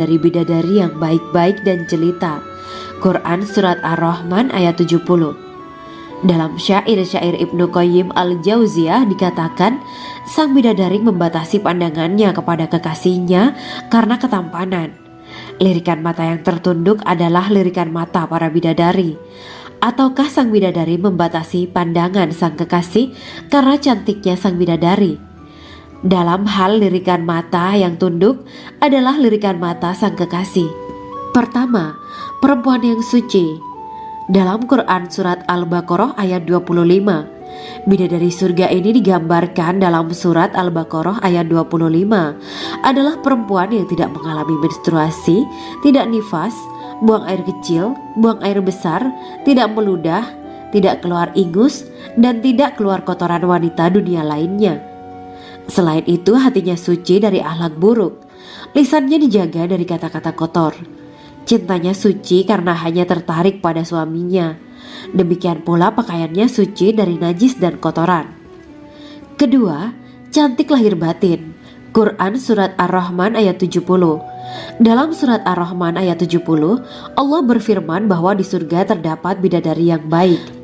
dari bidadari yang baik-baik dan jelita. Quran Surat Ar-Rahman ayat 70. Dalam syair-syair Ibnu Qayyim al-Jauziyah dikatakan, sang bidadari membatasi pandangannya kepada kekasihnya karena ketampanan. Lirikan mata yang tertunduk adalah lirikan mata para bidadari. Ataukah sang bidadari membatasi pandangan sang kekasih karena cantiknya sang bidadari? Dalam hal lirikan mata yang tunduk adalah lirikan mata sang kekasih. Pertama, perempuan yang suci. Dalam Quran Surat Al-Baqarah ayat 25, bidadari surga ini digambarkan dalam Surat Al-Baqarah ayat 25 adalah perempuan yang tidak mengalami menstruasi, tidak nifas, buang air kecil, buang air besar, tidak meludah, tidak keluar ingus, dan tidak keluar kotoran wanita dunia lainnya. Selain itu, hatinya suci dari akhlak buruk, lisannya dijaga dari kata-kata kotor. Cintanya suci karena hanya tertarik pada suaminya. Demikian pula pakaiannya suci dari najis dan kotoran. Kedua, cantik lahir batin. Quran Surat Ar-Rahman ayat 70. Dalam Surat Ar-Rahman ayat 70, Allah berfirman bahwa di surga terdapat bidadari yang baik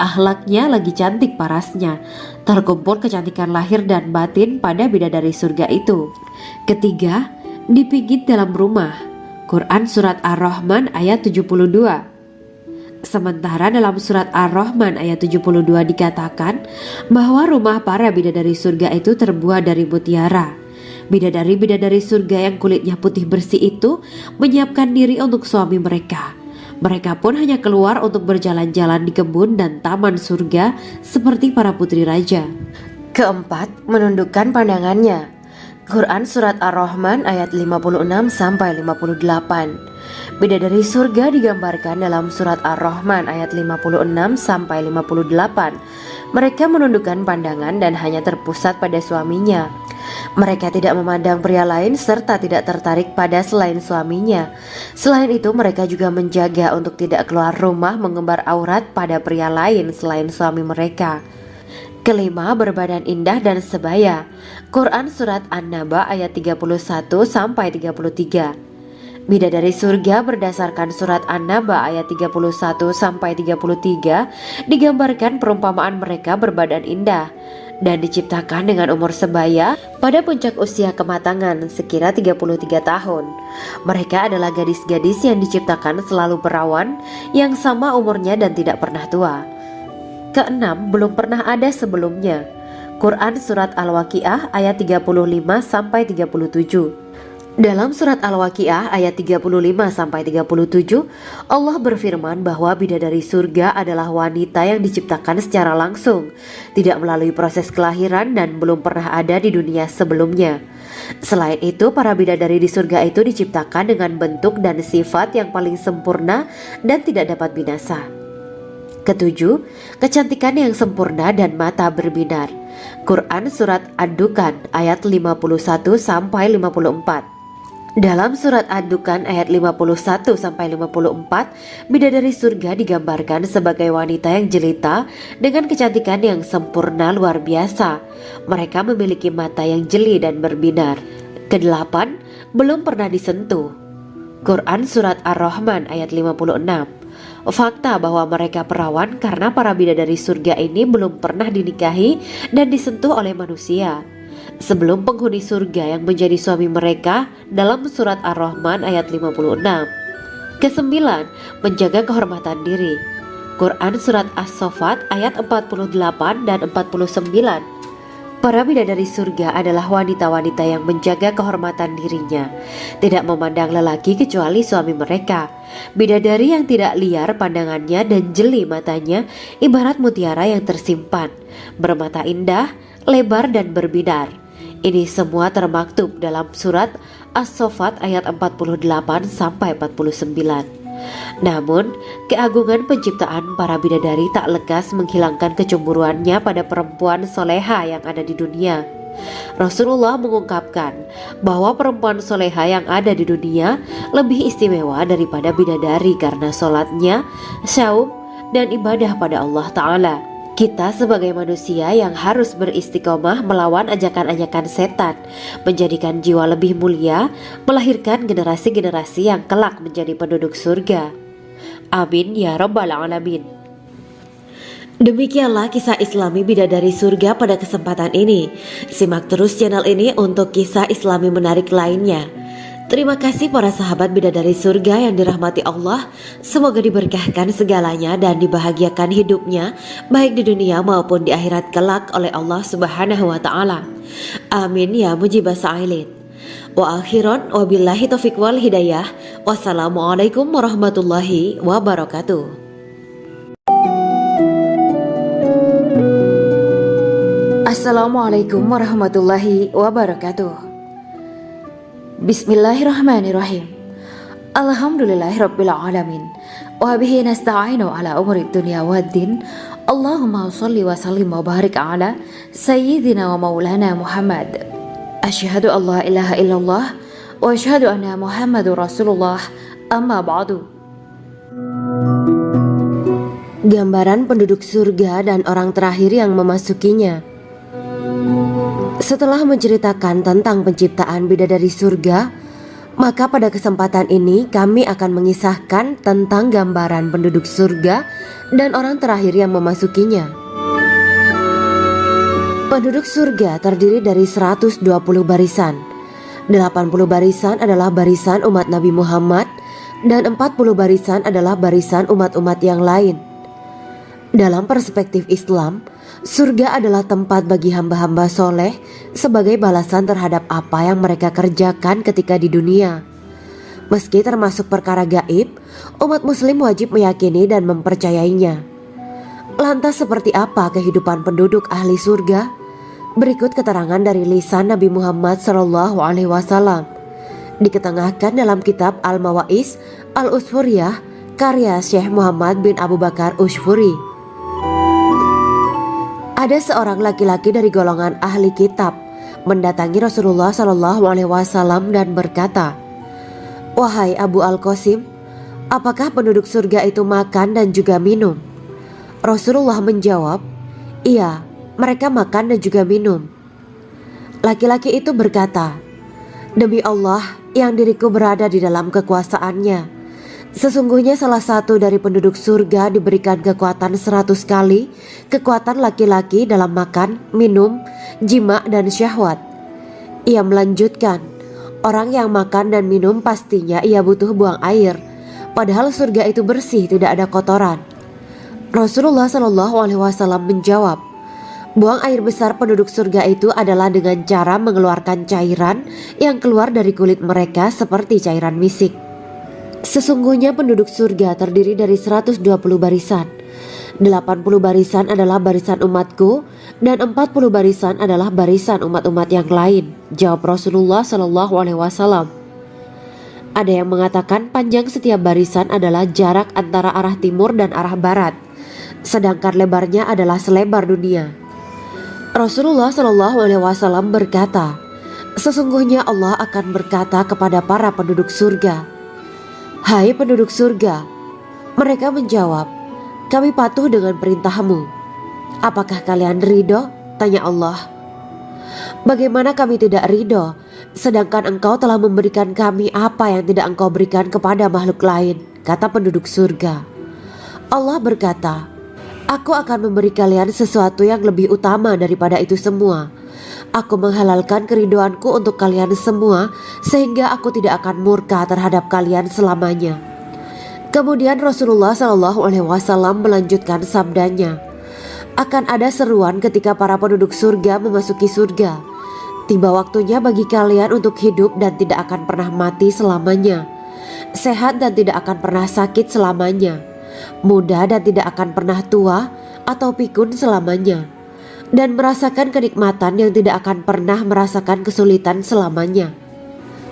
akhlaknya lagi cantik parasnya. Terkumpul kecantikan lahir dan batin pada bidadari surga itu. Ketiga, dipijit dalam rumah. Quran Surat Ar-Rahman ayat 72. Sementara dalam Surat Ar-Rahman ayat 72 dikatakan bahwa rumah para bidadari surga itu terbuat dari mutiara. Bidadari-bidadari surga yang kulitnya putih bersih itu menyiapkan diri untuk suami mereka. Mereka pun hanya keluar untuk berjalan-jalan di kebun dan taman surga seperti para putri raja. Keempat, menundukkan pandangannya. Quran Surat Ar-Rahman ayat 56-58. Bidadari surga digambarkan dalam Surat Ar-Rahman ayat 56-58. Mereka menundukkan pandangan dan hanya terpusat pada suaminya. Mereka tidak memandang pria lain serta tidak tertarik pada selain suaminya. Selain itu, mereka juga menjaga untuk tidak keluar rumah mengembar aurat pada pria lain selain suami mereka. Kelima, berbadan indah dan sebaya. Quran Surat An-Naba ayat 31-33. Bidadari surga berdasarkan Surat An-Naba ayat 31-33 digambarkan perumpamaan mereka berbadan indah dan diciptakan dengan umur sebaya pada puncak usia kematangan sekira 33 tahun. Mereka adalah gadis-gadis yang diciptakan selalu perawan, yang sama umurnya dan tidak pernah tua. Keenam, belum pernah ada sebelumnya. Quran Surat Al-Waqiah ayat 35-37. Dalam Surat Al-Waqiah ayat 35-37, Allah berfirman bahwa bidadari surga adalah wanita yang diciptakan secara langsung, tidak melalui proses kelahiran dan belum pernah ada di dunia sebelumnya. Selain itu, para bidadari di surga itu diciptakan dengan bentuk dan sifat yang paling sempurna dan tidak dapat binasa. Ketujuh, kecantikan yang sempurna dan mata berbinar. Quran Surat Ad-Dukhan ayat 51-54. Dalam Surat Ad-Dukhan ayat 51-54, bidadari surga digambarkan sebagai wanita yang jelita dengan kecantikan yang sempurna luar biasa. Mereka memiliki mata yang jeli dan berbinar. Kedelapan, belum pernah disentuh. Quran Surat Ar-Rahman ayat 56. Fakta bahwa mereka perawan karena para bidadari surga ini belum pernah dinikahi dan disentuh oleh manusia sebelum penghuni surga yang menjadi suami mereka dalam Surat Ar-Rahman ayat 56. Kesembilan, menjaga kehormatan diri. Quran Surat As-Saffat ayat 48 dan 49. Para bidadari surga adalah wanita-wanita yang menjaga kehormatan dirinya, tidak memandang lelaki kecuali suami mereka. Bidadari yang tidak liar pandangannya dan jeli matanya ibarat mutiara yang tersimpan, bermata indah, lebar dan berbinar. Ini semua termaktub dalam Surat As-Saffat ayat 48-49. Namun, keagungan penciptaan para bidadari tak lekas menghilangkan kecemburuannya pada perempuan soleha yang ada di dunia. Rasulullah mengungkapkan bahwa perempuan soleha yang ada di dunia lebih istimewa daripada bidadari karena sholatnya, saum, dan ibadah pada Allah Ta'ala. Kita sebagai manusia yang harus beristiqomah melawan ajakan-ajakan setan, menjadikan jiwa lebih mulia, melahirkan generasi-generasi yang kelak menjadi penduduk surga. Amin ya rabbal alamin. Demikianlah kisah Islami Bidadari Surga pada kesempatan ini. Simak terus channel ini untuk kisah Islami menarik lainnya. Terima kasih para sahabat Bidadari Surga yang dirahmati Allah. Semoga diberkahkan segalanya dan dibahagiakan hidupnya, baik di dunia maupun di akhirat kelak oleh Allah Subhanahu wa Ta'ala. Amin ya mujibah sa'ilin. Wa akhiran wabillahi taufiq wal hidayah. Wassalamualaikum warahmatullahi wabarakatuh. Assalamualaikum warahmatullahi wabarakatuh. Bismillahirrahmanirrahim. Alhamdulillahirabbil alamin. Wa bihi nasta'inu ala umuri dunya waddin. Allahumma shalli wa sallim wa barik ala sayyidina wa maulana Muhammad. Asyhadu an la ilaha illallah wa asyhadu anna Muhammadur Rasulullah. Amma ba'du. Gambaran penduduk surga dan orang terakhir yang memasukinya. Setelah menceritakan tentang penciptaan bidadari surga, maka pada kesempatan ini kami akan mengisahkan tentang gambaran penduduk surga dan orang terakhir yang memasukinya. Penduduk surga terdiri dari 120 barisan. 80 barisan adalah barisan umat Nabi Muhammad dan 40 barisan adalah barisan umat-umat yang lain. Dalam perspektif Islam, surga adalah tempat bagi hamba-hamba soleh sebagai balasan terhadap apa yang mereka kerjakan ketika di dunia. Meski termasuk perkara gaib, umat muslim wajib meyakini dan mempercayainya. Lantas seperti apa kehidupan penduduk ahli surga? Berikut keterangan dari lisan Nabi Muhammad SAW, diketengahkan dalam kitab Al-Mawa'is Al-Usfuriyah karya Syekh Muhammad bin Abu Bakar Ushfuri. Ada seorang laki-laki dari golongan ahli kitab mendatangi Rasulullah SAW dan berkata, "Wahai Abu Al-Qasim, apakah penduduk surga itu makan dan juga minum?" Rasulullah menjawab, "Iya, mereka makan dan juga minum." Laki-laki itu berkata, "Demi Allah yang diriku berada di dalam kekuasaannya, sesungguhnya salah satu dari penduduk surga diberikan kekuatan 100 kali kekuatan laki-laki dalam makan, minum, jima, dan syahwat." Ia melanjutkan, "Orang yang makan dan minum pastinya ia butuh buang air, padahal surga itu bersih, tidak ada kotoran." Rasulullah SAW menjawab, "Buang air besar penduduk surga itu adalah dengan cara mengeluarkan cairan yang keluar dari kulit mereka seperti cairan misik." Sesungguhnya penduduk surga terdiri dari 120 barisan. 80 barisan adalah barisan umatku dan 40 barisan adalah barisan umat-umat yang lain, jawab Rasulullah SAW. Ada yang mengatakan panjang setiap barisan adalah jarak antara arah timur dan arah barat, sedangkan lebarnya adalah selebar dunia. Rasulullah SAW berkata, "Sesungguhnya Allah akan berkata kepada para penduduk surga, 'Hai penduduk surga,' mereka menjawab, 'Kami patuh dengan perintahmu.' 'Apakah kalian ridho?' tanya Allah. 'Bagaimana kami tidak ridho, sedangkan engkau telah memberikan kami apa yang tidak engkau berikan kepada makhluk lain,' kata penduduk surga. Allah berkata, 'Aku akan memberi kalian sesuatu yang lebih utama daripada itu semua. Aku menghalalkan keridoanku untuk kalian semua sehingga aku tidak akan murka terhadap kalian selamanya.'" Kemudian Rasulullah SAW melanjutkan sabdanya, "Akan ada seruan ketika para penduduk surga memasuki surga. Tiba waktunya bagi kalian untuk hidup dan tidak akan pernah mati selamanya, sehat dan tidak akan pernah sakit selamanya, muda dan tidak akan pernah tua atau pikun selamanya, dan merasakan kenikmatan yang tidak akan pernah merasakan kesulitan selamanya."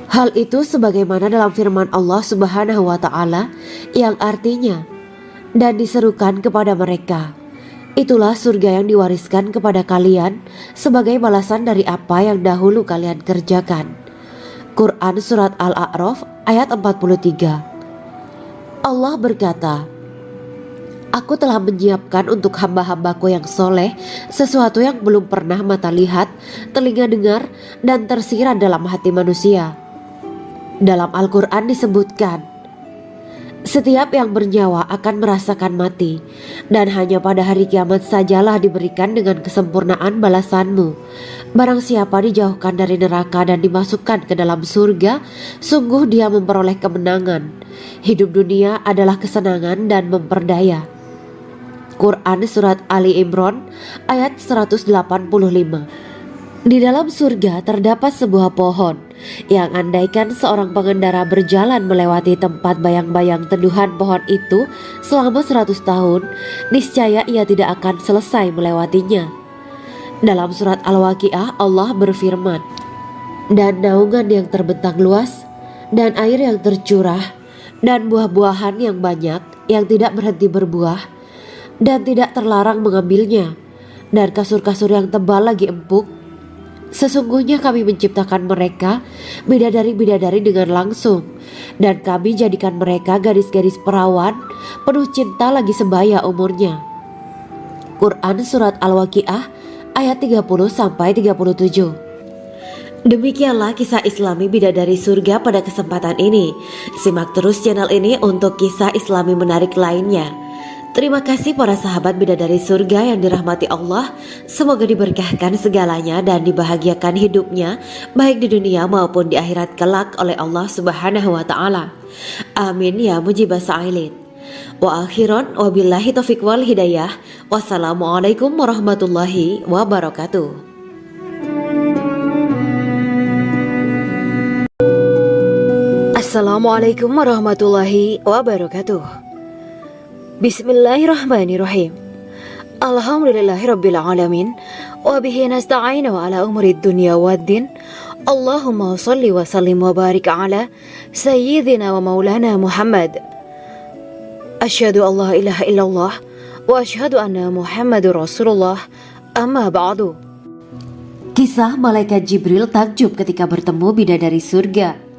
Hal itu sebagaimana dalam firman Allah Subhanahu wa Ta'ala yang artinya, "Dan diserukan kepada mereka, itulah surga yang diwariskan kepada kalian sebagai balasan dari apa yang dahulu kalian kerjakan." Quran Surat Al-A'raf ayat 43. Allah berkata, Aku telah menyiapkan untuk hamba-hambaku yang soleh sesuatu yang belum pernah mata lihat, telinga dengar, dan tersirat dalam hati manusia. Dalam Al-Quran disebutkan, setiap yang bernyawa akan merasakan mati, dan hanya pada hari kiamat sajalah diberikan dengan kesempurnaan balasanmu. Barang siapa dijauhkan dari neraka dan dimasukkan ke dalam surga, sungguh dia memperoleh kemenangan. Hidup dunia adalah kesenangan dan memperdaya. Quran Surat Ali Imran ayat 185. Di dalam surga terdapat sebuah pohon yang andaikan seorang pengendara berjalan melewati tempat bayang-bayang teduhan pohon itu selama 100 tahun, niscaya ia tidak akan selesai melewatinya. Dalam surat Al-Waqiah Allah berfirman, dan naungan yang terbentang luas, dan air yang tercurah, dan buah-buahan yang banyak yang tidak berhenti berbuah, dan tidak terlarang mengambilnya, dan kasur-kasur yang tebal lagi empuk. Sesungguhnya kami menciptakan mereka bidadari-bidadari dengan langsung, dan kami jadikan mereka gadis-gadis perawan penuh cinta lagi sebaya umurnya. Quran Surat Al-Waqiah ayat 30-37. Demikianlah kisah Islami bidadari surga pada kesempatan ini. Simak terus channel ini untuk kisah Islami menarik lainnya. Terima kasih para sahabat bidadari surga yang dirahmati Allah. Semoga diberkahkan segalanya dan dibahagiakan hidupnya baik di dunia maupun di akhirat kelak oleh Allah Subhanahu wa taala. Amin ya mujibah sa'ilin. Wa akhiran wabillahi taufiq wal hidayah. Wassalamualaikum warahmatullahi wabarakatuh. Assalamualaikum warahmatullahi wabarakatuh. Bismillahirrahmanirrahim. Alhamdulillahirabbil alamin wa bihi nasta'inu ala umuri dunya waddin. Allahumma shalli wa sallim wa barik ala sayyidina wa maulana Muhammad. Asyhadu an la ilaha illallah wa asyhadu anna Muhammadur Rasulullah. Amma ba'du. Kisah malaikat Jibril takjub ketika bertemu bidadari surga.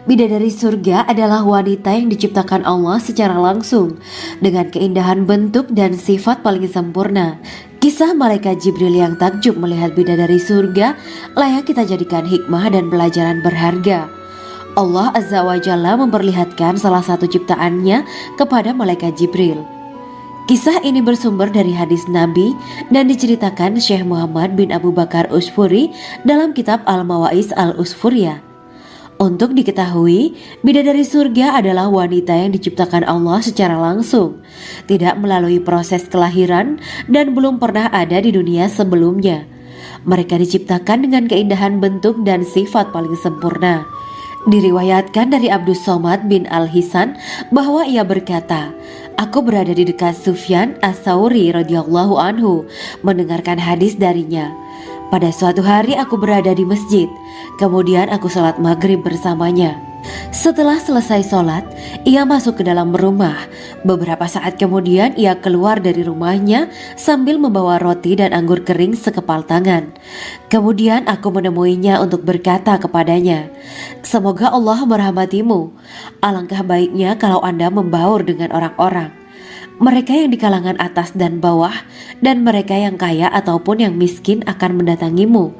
Bidadari surga adalah wanita yang diciptakan Allah secara langsung dengan keindahan bentuk dan sifat paling sempurna. Kisah malaikat Jibril yang takjub melihat bidadari surga layak kita jadikan hikmah dan pelajaran berharga. Allah Azza wa Jalla memperlihatkan salah satu ciptaannya kepada malaikat Jibril. Kisah ini bersumber dari hadis Nabi dan diceritakan Syekh Muhammad bin Abu Bakar Usfuri dalam kitab Al-Mawaiz Al-Usfuriyah. Untuk diketahui, bidadari surga adalah wanita yang diciptakan Allah secara langsung, tidak melalui proses kelahiran dan belum pernah ada di dunia sebelumnya. Mereka diciptakan dengan keindahan bentuk dan sifat paling sempurna. Diriwayatkan dari Abdus Somad bin Al-Hisan bahwa ia berkata, aku berada di dekat Sufyan As-Sauri radhiyallahu anhu mendengarkan hadis darinya. Pada suatu hari aku berada di masjid, kemudian aku sholat maghrib bersamanya. Setelah selesai sholat, ia masuk ke dalam rumah. Beberapa saat kemudian ia keluar dari rumahnya sambil membawa roti dan anggur kering sekepal tangan. Kemudian aku menemuinya untuk berkata kepadanya, semoga Allah merahmatimu. Alangkah baiknya kalau Anda membaur dengan orang-orang, mereka yang di kalangan atas dan bawah, dan mereka yang kaya ataupun yang miskin akan mendatangimu.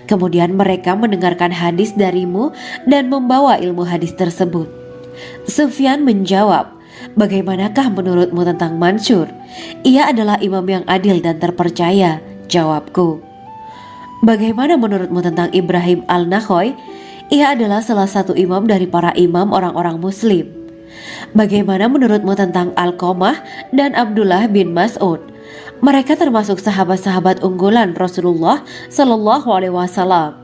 Kemudian mereka mendengarkan hadis darimu dan membawa ilmu hadis tersebut. Sufyan menjawab, bagaimanakah menurutmu tentang Mansur? Ia adalah imam yang adil dan terpercaya. Jawabku. Bagaimana menurutmu tentang Ibrahim Al-Nakhoy? Ia adalah salah satu imam dari para imam orang-orang muslim. Bagaimana menurutmu tentang Alqamah dan Abdullah bin Mas'ud? Mereka termasuk sahabat-sahabat unggulan Rasulullah Sallallahu Alaihi Wasallam.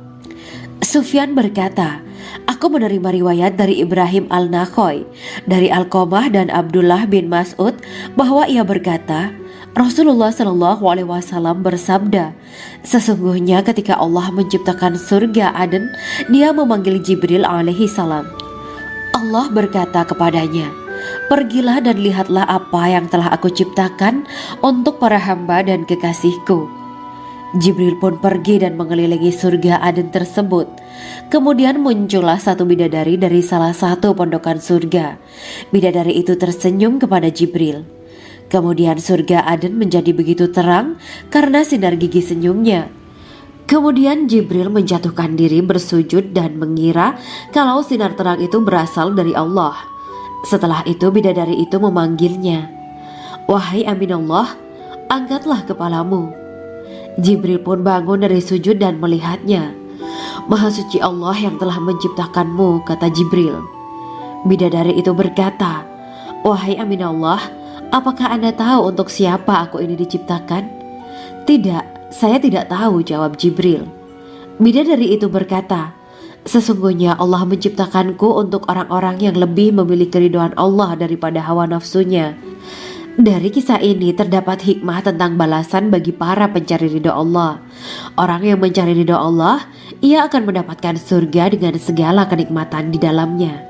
Sufyan berkata, aku menerima riwayat dari Ibrahim Al-Nakhoy, dari Alqamah dan Abdullah bin Mas'ud bahwa ia berkata, Rasulullah Sallallahu Alaihi Wasallam bersabda, sesungguhnya ketika Allah menciptakan surga Aden, Dia memanggil Jibril alaihi salam. Allah berkata kepadanya, pergilah dan lihatlah apa yang telah aku ciptakan untuk para hamba dan kekasihku. Jibril pun pergi dan mengelilingi surga Aden tersebut. Kemudian muncullah satu bidadari dari salah satu pondokan surga. Bidadari itu tersenyum kepada Jibril. Kemudian surga Aden menjadi begitu terang karena sinar gigi senyumnya. Kemudian Jibril menjatuhkan diri bersujud dan mengira kalau sinar terang itu berasal dari Allah. Setelah itu bidadari itu memanggilnya, "Wahai Aminullah, angkatlah kepalamu." Jibril pun bangun dari sujud dan melihatnya. "Maha suci Allah yang telah menciptakanmu," kata Jibril. Bidadari itu berkata, "Wahai Aminullah, apakah Anda tahu untuk siapa aku ini diciptakan?" "Tidak, saya tidak tahu," jawab Jibril. Bidadari itu berkata, "Sesungguhnya Allah menciptakanku untuk orang-orang yang lebih memilih keridhaan Allah daripada hawa nafsunya." Dari kisah ini terdapat hikmah tentang balasan bagi para pencari ridho Allah. Orang yang mencari ridho Allah, ia akan mendapatkan surga dengan segala kenikmatan di dalamnya.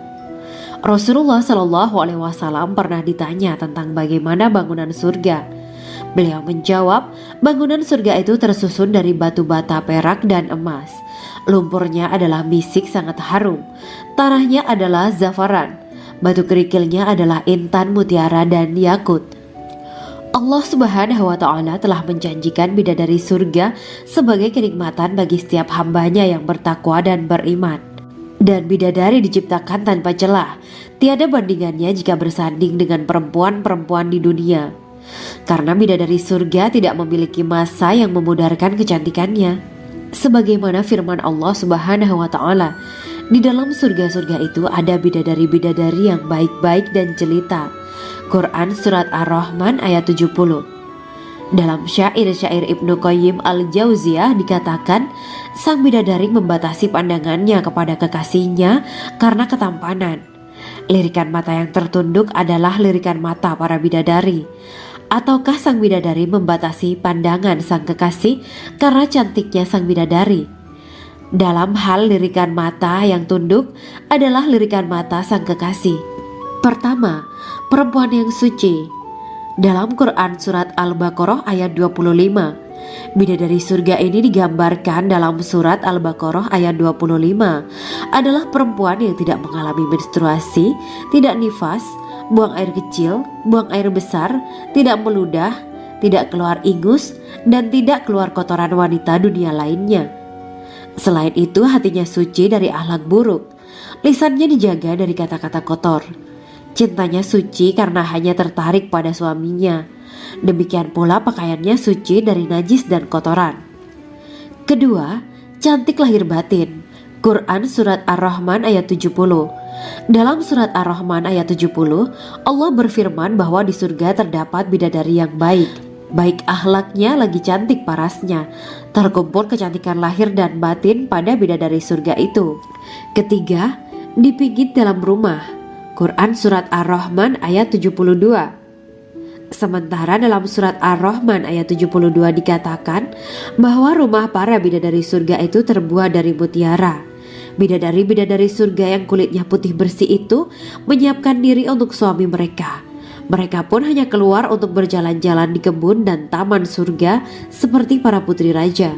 Rasulullah Shallallahu Alaihi Wasallam pernah ditanya tentang bagaimana bangunan surga. Beliau menjawab, bangunan surga itu tersusun dari batu bata, perak, dan emas. Lumpurnya adalah misik sangat harum, tanahnya adalah zafaran, batu kerikilnya adalah intan, mutiara, dan yakut. Allah Subhanahu wa Ta'ala telah menjanjikan bidadari surga sebagai kenikmatan bagi setiap hambanya yang bertakwa dan beriman. Dan bidadari diciptakan tanpa celah, tiada bandingannya jika bersanding dengan perempuan-perempuan di dunia. Karena bidadari surga tidak memiliki masa yang memudarkan kecantikannya. Sebagaimana firman Allah Subhanahu wa Ta'ala, di dalam surga-surga itu ada bidadari-bidadari yang baik-baik dan jelita. Quran Surat Ar-Rahman ayat 70. Dalam syair-syair Ibnu Qayyim Al-Jauziyah dikatakan, sang bidadari membatasi pandangannya kepada kekasihnya karena ketampanan. Lirikan mata yang tertunduk adalah lirikan mata para bidadari. Ataukah sang bidadari membatasi pandangan sang kekasih karena cantiknya sang bidadari? Dalam hal lirikan mata yang tunduk adalah lirikan mata sang kekasih. Pertama, perempuan yang suci. Dalam Quran Surat Al-Baqarah ayat 25, bidadari surga ini digambarkan dalam Surat Al-Baqarah ayat 25 adalah perempuan yang tidak mengalami menstruasi, tidak nifas, buang air kecil, buang air besar, tidak meludah, tidak keluar ingus, dan tidak keluar kotoran wanita dunia lainnya. Selain itu, hatinya suci dari akhlak buruk, lisannya dijaga dari kata-kata kotor. Cintanya suci karena hanya tertarik pada suaminya. Demikian pula pakaiannya suci dari najis dan kotoran. Kedua, cantik lahir batin. Quran Surat Ar-Rahman ayat 70. Dalam Surat Ar-Rahman ayat 70, Allah berfirman bahwa di surga terdapat bidadari yang baik. Baik akhlaknya lagi cantik parasnya. Terkumpul kecantikan lahir dan batin pada bidadari surga itu. Ketiga, dipijit dalam rumah. Quran Surat Ar-Rahman ayat 72. Sementara dalam Surat Ar-Rahman ayat 72 dikatakan bahwa rumah para bidadari surga itu terbuat dari mutiara. Bidadari-bidadari surga yang kulitnya putih bersih itu menyiapkan diri untuk suami mereka. Mereka pun hanya keluar untuk berjalan-jalan di kebun dan taman surga seperti para putri raja.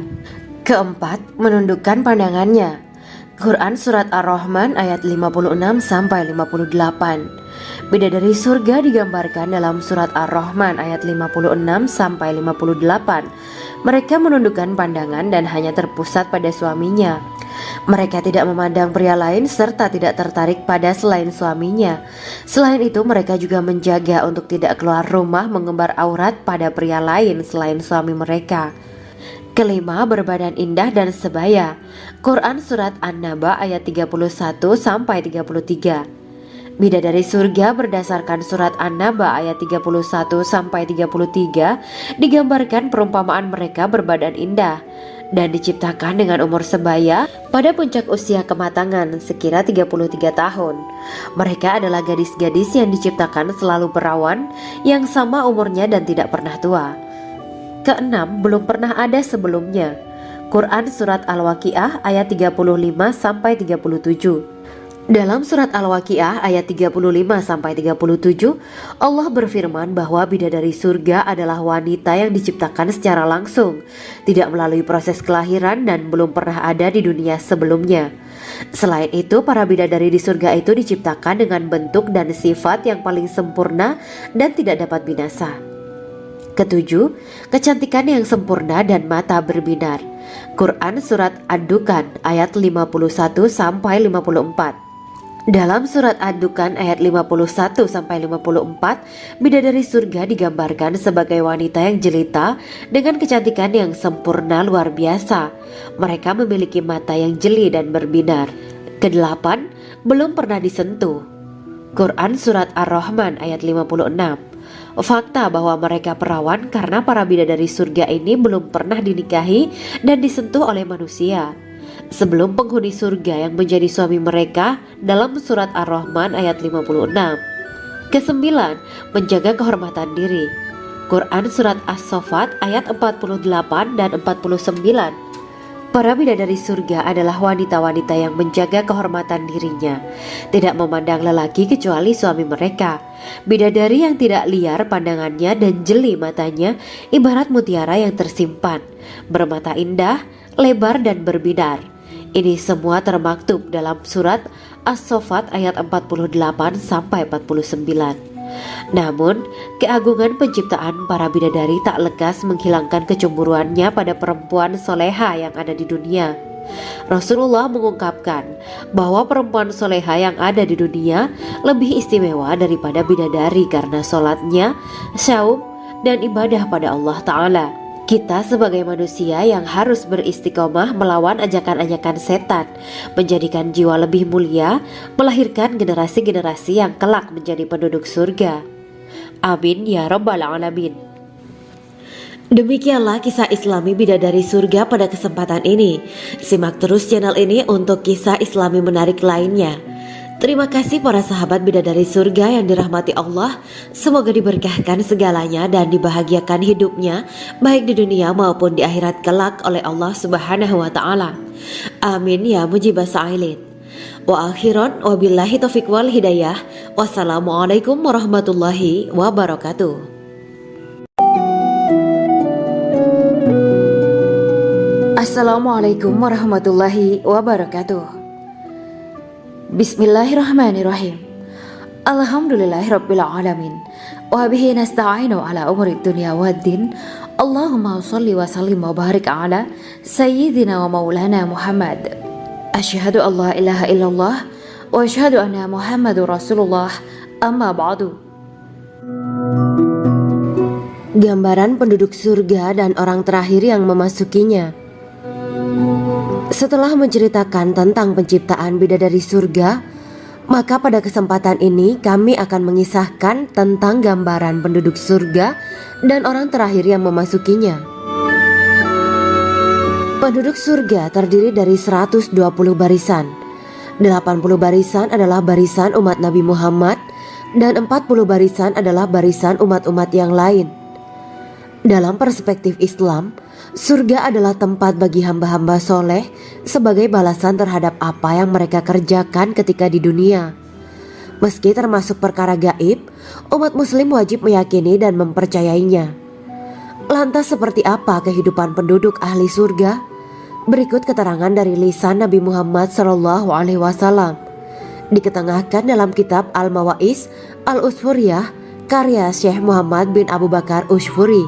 Keempat, menundukkan pandangannya. Quran Surat Ar-Rahman ayat 56-58. Bidadari surga digambarkan dalam Surat Ar-Rahman ayat 56-58. Mereka menundukkan pandangan dan hanya terpusat pada suaminya. Mereka tidak memandang pria lain serta tidak tertarik pada selain suaminya. Selain itu, mereka juga menjaga untuk tidak keluar rumah mengembar aurat pada pria lain selain suami mereka. Kelima, berbadan indah dan sebaya. Quran Surat An-Naba ayat 31-33. Bidadari surga berdasarkan Surat An-Naba ayat 31-33 digambarkan perumpamaan mereka berbadan indah dan diciptakan dengan umur sebaya pada puncak usia kematangan sekira 33 tahun. Mereka adalah gadis-gadis yang diciptakan selalu perawan yang sama umurnya dan tidak pernah tua. Keenam, belum pernah ada sebelumnya. Quran Surat Al-Waqiah ayat 35-37. Dalam Surat Al-Waqiah ayat 35-37, Allah berfirman bahwa bidadari surga adalah wanita yang diciptakan secara langsung, tidak melalui proses kelahiran dan belum pernah ada di dunia sebelumnya. Selain itu, para bidadari di surga itu diciptakan dengan bentuk dan sifat yang paling sempurna dan tidak dapat binasa. Ketujuh, kecantikan yang sempurna dan mata berbinar. Quran Surat Ad-Dukhan ayat 51 sampai 54. Dalam surat Ad-Dukhan ayat 51 sampai 54, bidadari surga digambarkan sebagai wanita yang jelita dengan kecantikan yang sempurna luar biasa. Mereka memiliki mata yang jeli dan berbinar. Kedelapan, belum pernah disentuh. Quran Surat Ar-Rahman ayat 56. Fakta bahwa mereka perawan karena para bidadari surga ini belum pernah dinikahi dan disentuh oleh manusia sebelum penghuni surga yang menjadi suami mereka dalam surat Ar-Rahman ayat 56. Kesembilan, menjaga kehormatan diri. Quran Surat As-Saffat ayat 48 dan 49. Para bidadari surga adalah wanita-wanita yang menjaga kehormatan dirinya, tidak memandang lelaki kecuali suami mereka. Bidadari yang tidak liar pandangannya dan jeli matanya ibarat mutiara yang tersimpan, bermata indah, lebar dan berbinar. Ini semua termaktub dalam surat As-Saffat ayat 48 sampai 49. Namun, keagungan penciptaan para bidadari tak lekas menghilangkan kecemburuannya pada perempuan soleha yang ada di dunia. Rasulullah mengungkapkan bahwa perempuan soleha yang ada di dunia lebih istimewa daripada bidadari karena sholatnya, syaum, dan ibadah pada Allah Ta'ala. Kita sebagai manusia yang harus beristiqomah melawan ajakan-ajakan setan, menjadikan jiwa lebih mulia, melahirkan generasi-generasi yang kelak menjadi penduduk surga. Amin ya rabbal alamin. Demikianlah kisah Islami bidadari surga pada kesempatan ini. Simak terus channel ini untuk kisah Islami menarik lainnya. Terima kasih para sahabat bidadari surga yang dirahmati Allah. Semoga diberkahkan segalanya dan dibahagiakan hidupnya baik di dunia maupun di akhirat kelak oleh Allah Subhanahu wa taala. Amin ya mujibah sa'ilin. Wa akhiran wabillahi taufiq wal hidayah. Wassalamualaikum warahmatullahi wabarakatuh. Assalamualaikum warahmatullahi wabarakatuh. Bismillahirrahmanirrahim. Alhamdulillahirabbil alamin. Wa bihi nasta'inu ala umuri dunya waddin. Allahumma shalli wa sallim wa barik ala sayyidina wa maulana Muhammad. Asyhadu an la ilaha illallah wa asyhadu anna Muhammadur Rasulullah. Amma ba'du. Gambaran penduduk surga dan orang terakhir yang memasukinya. Setelah menceritakan tentang penciptaan bidadari surga, maka pada kesempatan ini kami akan mengisahkan tentang gambaran penduduk surga dan orang terakhir yang memasukinya. Penduduk surga terdiri dari 120 barisan. 80 barisan adalah barisan umat Nabi Muhammad dan 40 barisan adalah barisan umat-umat yang lain. Dalam perspektif Islam, surga adalah tempat bagi hamba-hamba soleh sebagai balasan terhadap apa yang mereka kerjakan ketika di dunia. Meski termasuk perkara gaib, umat muslim wajib meyakini dan mempercayainya. Lantas seperti apa kehidupan penduduk ahli surga? Berikut keterangan dari lisan Nabi Muhammad SAW, diketengahkan dalam kitab Al-Mawa'is Al-Usfuriyah karya Syekh Muhammad bin Abu Bakar Ushfuri.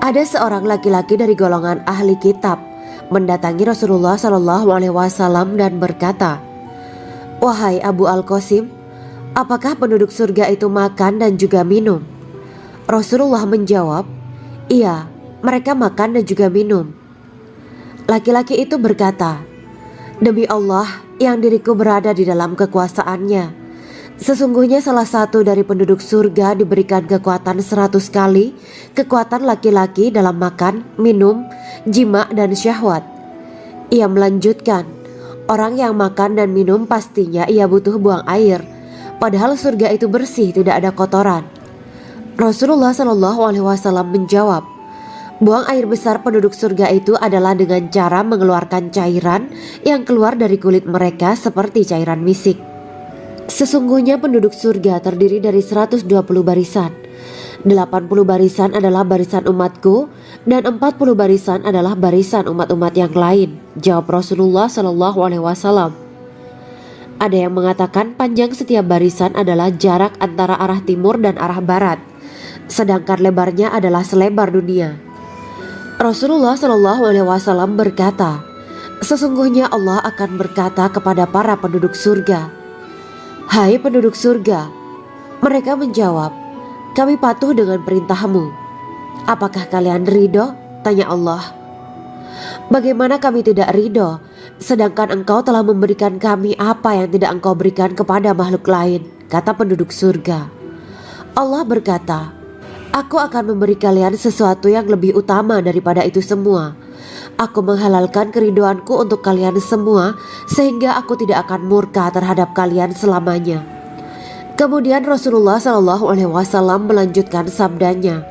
Ada seorang laki-laki dari golongan ahli kitab mendatangi Rasulullah SAW dan berkata, "Wahai Abu Al-Qasim, apakah penduduk surga itu makan dan juga minum?" Rasulullah menjawab, "Iya, mereka makan dan juga minum." Laki-laki itu berkata, "Demi Allah yang diriku berada di dalam kekuasaannya, sesungguhnya salah satu dari penduduk surga diberikan kekuatan 100 kali kekuatan laki-laki dalam makan, minum, jima, dan syahwat." Ia melanjutkan, "Orang yang makan dan minum pastinya ia butuh buang air, padahal surga itu bersih, tidak ada kotoran." Rasulullah SAW menjawab, "Buang air besar penduduk surga itu adalah dengan cara mengeluarkan cairan yang keluar dari kulit mereka seperti cairan misik." Sesungguhnya penduduk surga terdiri dari 120 barisan. 80 barisan adalah barisan umatku dan 40 barisan adalah barisan umat-umat yang lain, jawab Rasulullah SAW. Ada yang mengatakan panjang setiap barisan adalah jarak antara arah timur dan arah barat. sedangkan lebarnya adalah selebar dunia. Rasulullah Shallallahu Alaihi Wasallam berkata, sesungguhnya Allah akan berkata kepada para penduduk surga, "Hai penduduk surga." Mereka menjawab, "Kami patuh dengan perintahmu." "Apakah kalian ridho?" tanya Allah. "Bagaimana kami tidak ridho, sedangkan engkau telah memberikan kami apa yang tidak engkau berikan kepada makhluk lain," kata penduduk surga. Allah berkata, "Aku akan memberi kalian sesuatu yang lebih utama daripada itu semua. Aku menghalalkan keriduanku untuk kalian semua, sehingga aku tidak akan murka terhadap kalian selamanya." Kemudian Rasulullah Shallallahu Alaihi Wasallam melanjutkan sabdanya,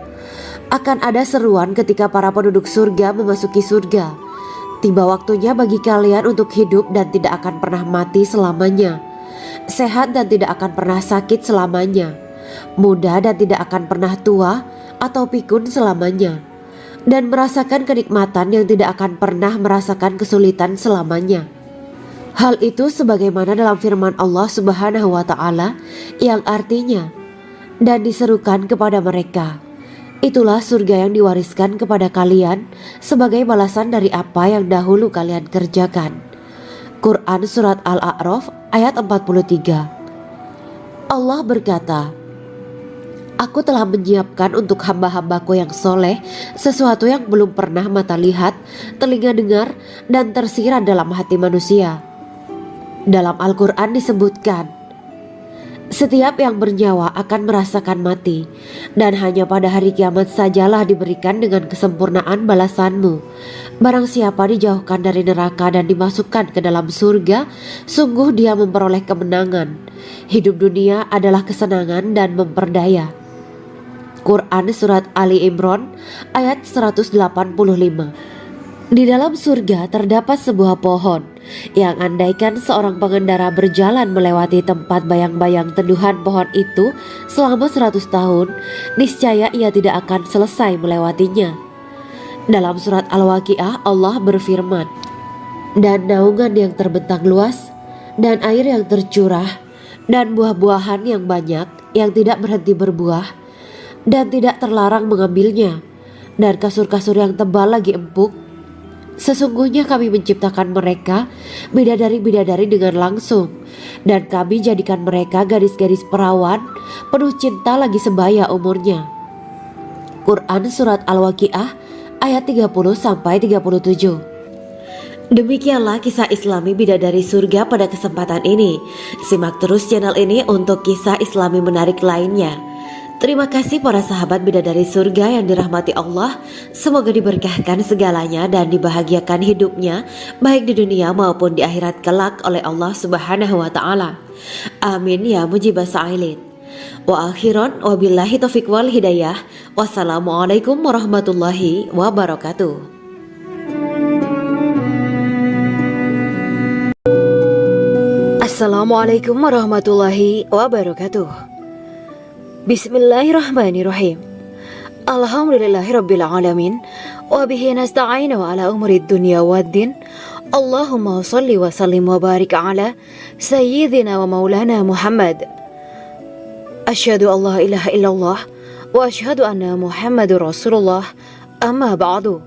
"Akan ada seruan ketika para penduduk surga memasuki surga. Tiba waktunya bagi kalian untuk hidup dan tidak akan pernah mati selamanya, sehat dan tidak akan pernah sakit selamanya, muda dan tidak akan pernah tua atau pikun selamanya, dan merasakan kenikmatan yang tidak akan pernah merasakan kesulitan selamanya." Hal itu sebagaimana dalam firman Allah Subhanahu wa Ta'ala yang artinya, "Dan diserukan kepada mereka, itulah surga yang diwariskan kepada kalian sebagai balasan dari apa yang dahulu kalian kerjakan." Quran Surat Al-A'raf ayat 43. Allah berkata, "Aku telah menyiapkan untuk hamba-hambaku yang soleh sesuatu yang belum pernah mata lihat, telinga dengar, dan tersirat dalam hati manusia." Dalam Al-Quran disebutkan, setiap yang bernyawa akan merasakan mati, dan hanya pada hari kiamat sajalah diberikan dengan kesempurnaan balasanmu. Barang siapa dijauhkan dari neraka dan dimasukkan ke dalam surga, sungguh dia memperoleh kemenangan. Hidup dunia adalah kesenangan dan memperdaya. Quran Surat Ali Imran ayat 185. Di dalam surga terdapat sebuah pohon yang andaikan seorang pengendara berjalan melewati tempat bayang-bayang teduhan pohon itu selama 100 tahun, niscaya ia tidak akan selesai melewatinya. Dalam surat Al-Waqiah Allah berfirman, "Dan naungan yang terbentang luas, dan air yang tercurah, dan buah-buahan yang banyak yang tidak berhenti berbuah, dan tidak terlarang mengambilnya, dan kasur-kasur yang tebal lagi empuk. Sesungguhnya kami menciptakan mereka bidadari-bidadari dengan langsung, dan kami jadikan mereka gadis-gadis perawan penuh cinta lagi sebaya umurnya." Quran Surat Al-Waqiah ayat 30-37. Demikianlah kisah Islami bidadari surga pada kesempatan ini. Simak terus channel ini untuk kisah Islami menarik lainnya. Terima kasih para sahabat bidadari surga yang dirahmati Allah. Semoga diberkahkan segalanya dan dibahagiakan hidupnya, baik di dunia maupun di akhirat kelak oleh Allah Subhanahu wa Ta'ala. Amin ya mujibah sa'ilin. Wa akhiran wabillahi taufiq wal hidayah. Wassalamualaikum warahmatullahi wabarakatuh. Assalamualaikum warahmatullahi wabarakatuh. Bismillahirrahmanirrahim. Alhamdulillahirabbil alamin wa bihi nasta'inu ala umuri dunya waddin. Allahumma shalli wa sallim wa barik ala sayyidina wa maulana Muhammad. Asyhadu an la ilaha illallah wa asyhadu anna Muhammadur Rasulullah. Amma ba'du.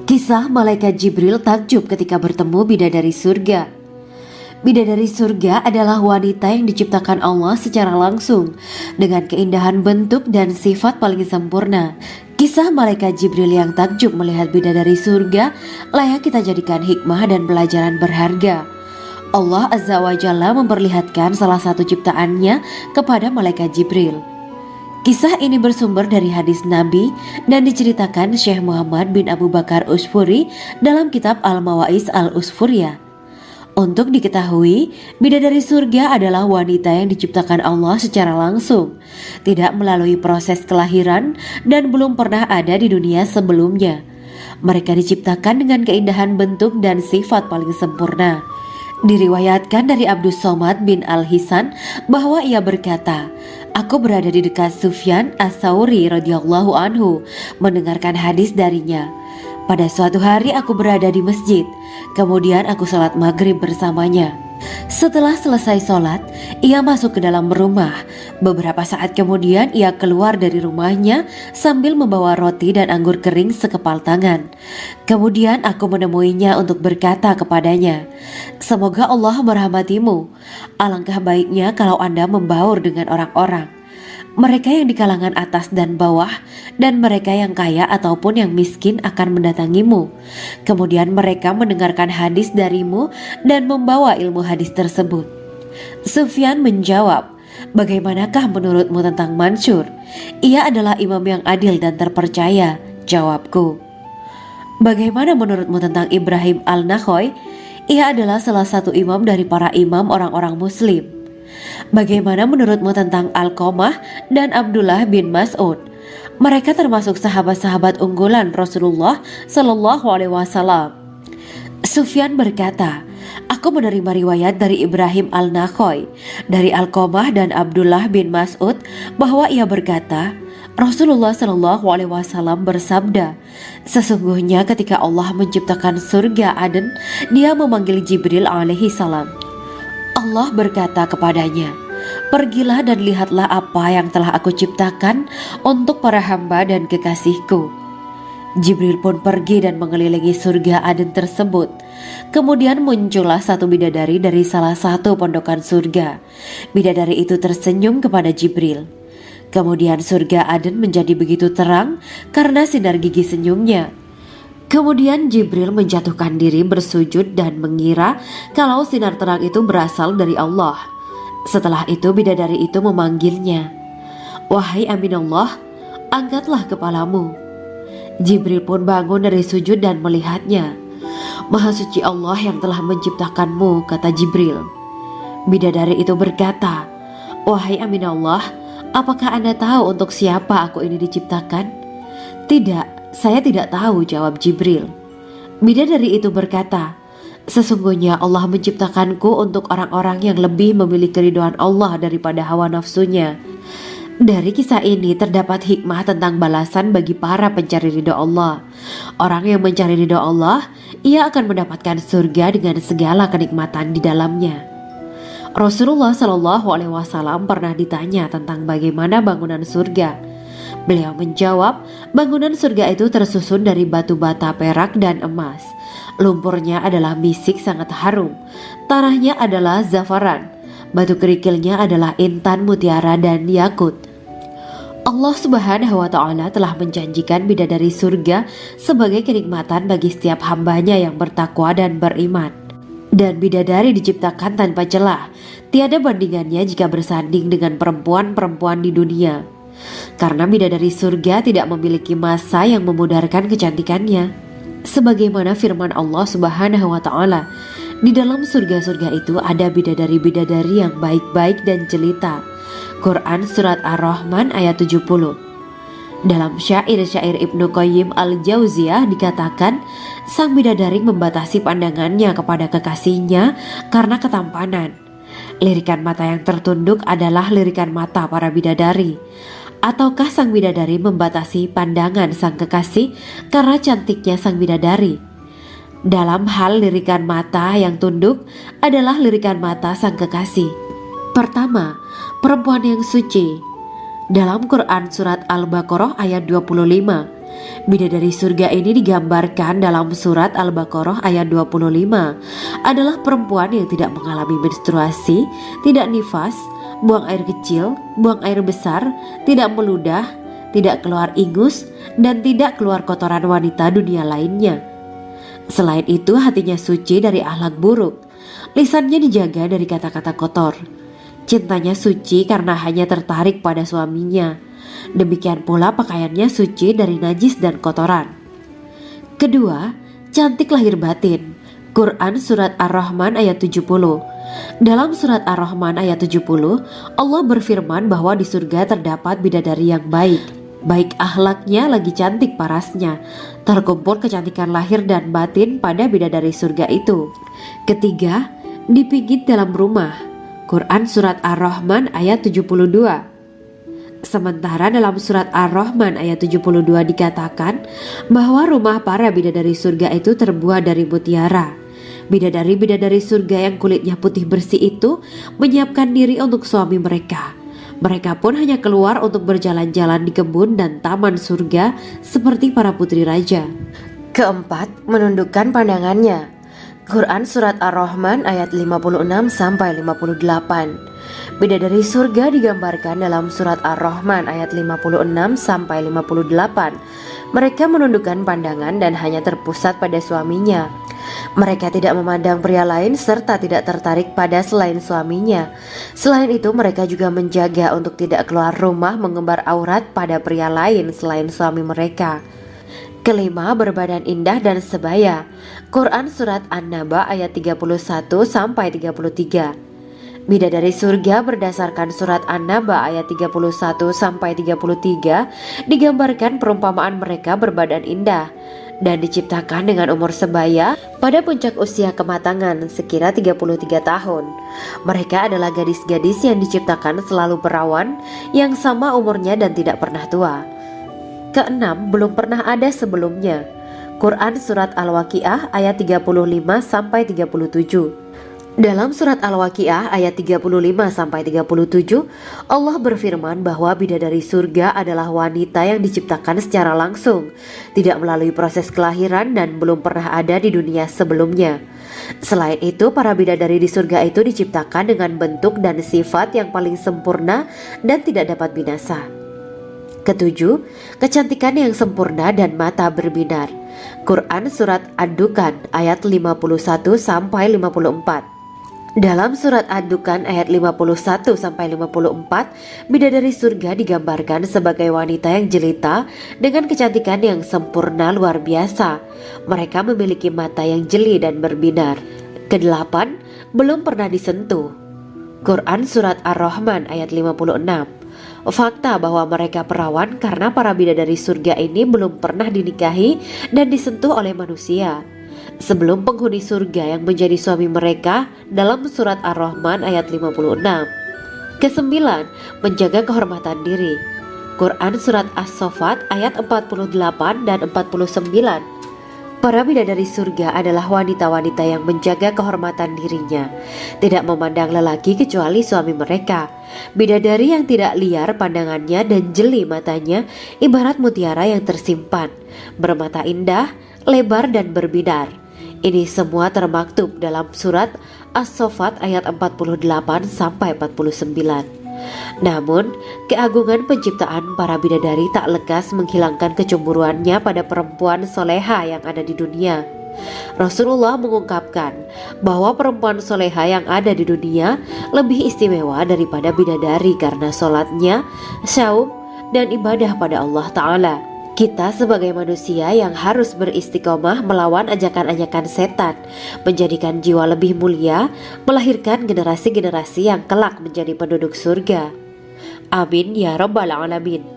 Kisah malaikat Jibril takjub ketika bertemu bidadari surga. Bidadari surga adalah wanita yang diciptakan Allah secara langsung dengan keindahan bentuk dan sifat paling sempurna. Kisah malaikat Jibril yang takjub melihat bidadari surga layak kita jadikan hikmah dan pelajaran berharga. Allah Azza wa Jalla memperlihatkan salah satu ciptaannya kepada malaikat Jibril. Kisah ini bersumber dari hadis Nabi dan diceritakan Syekh Muhammad bin Abu Bakar Usfuri dalam kitab Al-Mawaiz Al-Usfuriyah. Untuk diketahui, bidadari surga adalah wanita yang diciptakan Allah secara langsung, tidak melalui proses kelahiran dan belum pernah ada di dunia sebelumnya. Mereka diciptakan dengan keindahan bentuk dan sifat paling sempurna. Diriwayatkan dari Abdus Somad bin Al-Hisan bahwa ia berkata, "Aku berada di dekat Sufyan As-Sauri radhiyallahu anhu mendengarkan hadis darinya. Pada suatu hari aku berada di masjid, kemudian aku salat maghrib bersamanya. Setelah selesai sholat, ia masuk ke dalam rumah. Beberapa saat kemudian ia keluar dari rumahnya sambil membawa roti dan anggur kering sekepal tangan. Kemudian aku menemuinya untuk berkata kepadanya, "Semoga Allah merahmatimu. Alangkah baiknya kalau Anda membaur dengan orang-orang. Mereka yang di kalangan atas dan bawah, dan mereka yang kaya ataupun yang miskin akan mendatangimu. Kemudian mereka mendengarkan hadis darimu dan membawa ilmu hadis tersebut." Sufyan menjawab, "Bagaimanakah menurutmu tentang Mansur? Ia adalah imam yang adil dan terpercaya." Jawabku, "Bagaimana menurutmu tentang Ibrahim al-Nakhoy? Ia adalah salah satu imam dari para imam orang-orang muslim." "Bagaimana menurutmu tentang Alqamah dan Abdullah bin Mas'ud? Mereka termasuk sahabat-sahabat unggulan Rasulullah Shallallahu Alaihi Wasallam." Sufyan berkata, "Aku menerima riwayat dari Ibrahim al-Nakhoy, dari Alqamah dan Abdullah bin Mas'ud bahwa ia berkata, Rasulullah Shallallahu Alaihi Wasallam bersabda, sesungguhnya ketika Allah menciptakan surga Aden, Dia memanggil Jibril alaihi salam. Allah berkata kepadanya, pergilah dan lihatlah apa yang telah aku ciptakan untuk para hamba dan kekasihku. Jibril pun pergi dan mengelilingi surga Aden tersebut. Kemudian muncullah satu bidadari dari salah satu pondokan surga. Bidadari itu tersenyum kepada Jibril. Kemudian surga Aden menjadi begitu terang karena sinar gigi senyumnya. Kemudian Jibril menjatuhkan diri bersujud dan mengira kalau sinar terang itu berasal dari Allah. Setelah itu bidadari itu memanggilnya, "Wahai Aminullah, angkatlah kepalamu." Jibril pun bangun dari sujud dan melihatnya. "Maha suci Allah yang telah menciptakanmu," kata Jibril. Bidadari itu berkata, "Wahai Aminullah, apakah Anda tahu untuk siapa aku ini diciptakan?" "Tidak, saya tidak tahu," jawab Jibril. Bidadari itu berkata, "Sesungguhnya Allah menciptakanku untuk orang-orang yang lebih memilih keridhaan Allah daripada hawa nafsunya." Dari kisah ini terdapat hikmah tentang balasan bagi para pencari ridho Allah. Orang yang mencari ridho Allah, ia akan mendapatkan surga dengan segala kenikmatan di dalamnya. Rasulullah Shallallahu Alaihi Wasallam pernah ditanya tentang bagaimana bangunan surga. Beliau menjawab, bangunan surga itu tersusun dari batu bata, perak, dan emas. Lumpurnya adalah misik sangat harum. Tanahnya adalah zafaran. Batu kerikilnya adalah intan, mutiara, dan yakut. Allah Subhanahu wa Ta'ala telah menjanjikan bidadari surga sebagai kenikmatan bagi setiap hambanya yang bertakwa dan beriman. Dan bidadari diciptakan tanpa celah, tiada bandingannya jika bersanding dengan perempuan-perempuan di dunia. Karena bidadari surga tidak memiliki masa yang memudarkan kecantikannya. Sebagaimana firman Allah Subhanahu wa Ta'ala, di dalam surga-surga itu ada bidadari-bidadari yang baik-baik dan jelita. Quran Surat Ar-Rahman ayat 70. Dalam syair-syair Ibnu Qayyim al-Jauziyah dikatakan, sang bidadari membatasi pandangannya kepada kekasihnya karena ketampanan. Lirikan mata yang tertunduk adalah lirikan mata para bidadari. Ataukah sang bidadari membatasi pandangan sang kekasih karena cantiknya sang bidadari? Dalam hal lirikan mata yang tunduk adalah lirikan mata sang kekasih. Pertama, perempuan yang suci. Dalam Quran Surat Al-Baqarah ayat 25, bidadari surga ini digambarkan dalam Surat Al-Baqarah ayat 25 adalah perempuan yang tidak mengalami menstruasi, tidak nifas, buang air kecil, buang air besar, tidak meludah, tidak keluar ingus, dan tidak keluar kotoran wanita dunia lainnya. Selain itu hatinya suci dari akhlak buruk, lisannya dijaga dari kata-kata kotor. Cintanya suci karena hanya tertarik pada suaminya. Demikian pula pakaiannya suci dari najis dan kotoran. Kedua, cantik lahir batin. Quran Surat Ar-Rahman ayat 70. Dalam Surat Ar-Rahman ayat 70, Allah berfirman bahwa di surga terdapat bidadari yang baik. Baik akhlaknya lagi cantik parasnya. Terkumpul kecantikan lahir dan batin pada bidadari surga itu. Ketiga, dipijit dalam rumah. Quran Surat Ar-Rahman ayat 72. Sementara dalam Surat Ar-Rahman ayat 72 dikatakan bahwa rumah para bidadari surga itu terbuat dari mutiara. Bidadari-bidadari surga yang kulitnya putih bersih itu menyiapkan diri untuk suami mereka. Mereka pun hanya keluar untuk berjalan-jalan di kebun dan taman surga seperti para putri raja. Keempat, menundukkan pandangannya. Quran Surat Ar-Rahman ayat 56-58. Bidadari surga digambarkan dalam Surat Ar-Rahman ayat 56-58. Mereka menundukkan pandangan dan hanya terpusat pada suaminya. Mereka tidak memandang pria lain serta tidak tertarik pada selain suaminya. Selain itu, mereka juga menjaga untuk tidak keluar rumah mengembar aurat pada pria lain selain suami mereka. Kelima, berbadan indah dan sebaya. Quran Surat An-Naba ayat 31-33. Bidadari surga berdasarkan Surat An-Naba ayat 31-33 digambarkan perumpamaan mereka berbadan indah dan diciptakan dengan umur sebaya pada puncak usia kematangan sekira 33 tahun. Mereka adalah gadis-gadis yang diciptakan selalu perawan yang sama umurnya dan tidak pernah tua. Keenam, belum pernah ada sebelumnya. Quran Surat Al-Waqiah ayat 35-37. Dalam Surat Al-Waqiah ayat 35-37, Allah berfirman bahwa bidadari surga adalah wanita yang diciptakan secara langsung, tidak melalui proses kelahiran dan belum pernah ada di dunia sebelumnya. Selain itu, para bidadari di surga itu diciptakan dengan bentuk dan sifat yang paling sempurna dan tidak dapat binasa. Ketujuh, kecantikan yang sempurna dan mata berbinar. Quran Surat Ad-Dukhan ayat 51-54. Dalam Surat Ad-Dukhan ayat 51-54, bidadari surga digambarkan sebagai wanita yang jelita dengan kecantikan yang sempurna luar biasa. Mereka memiliki mata yang jeli dan berbinar. Kedelapan, belum pernah disentuh. Quran Surat Ar-Rahman ayat 56. Fakta bahwa mereka perawan karena para bidadari surga ini belum pernah dinikahi dan disentuh oleh manusia sebelum penghuni surga yang menjadi suami mereka dalam Surat Ar-Rahman ayat 56. Kesembilan, menjaga kehormatan diri. Quran Surat As-Saffat ayat 48 dan 49. Para bidadari surga adalah wanita-wanita yang menjaga kehormatan dirinya, tidak memandang lelaki kecuali suami mereka. Bidadari yang tidak liar pandangannya dan jeli matanya ibarat mutiara yang tersimpan, bermata indah, lebar dan berbinar. Ini semua termaktub dalam Surat As-Saffat ayat 48-49. Namun, keagungan penciptaan para bidadari tak lekas menghilangkan kecemburuannya pada perempuan soleha yang ada di dunia. Rasulullah mengungkapkan bahwa perempuan soleha yang ada di dunia lebih istimewa daripada bidadari karena sholatnya, saum, dan ibadah pada Allah Ta'ala. Kita sebagai manusia yang harus beristiqomah melawan ajakan-ajakan setan, menjadikan jiwa lebih mulia, melahirkan generasi-generasi yang kelak menjadi penduduk surga. Amin ya Rabbal Alamin.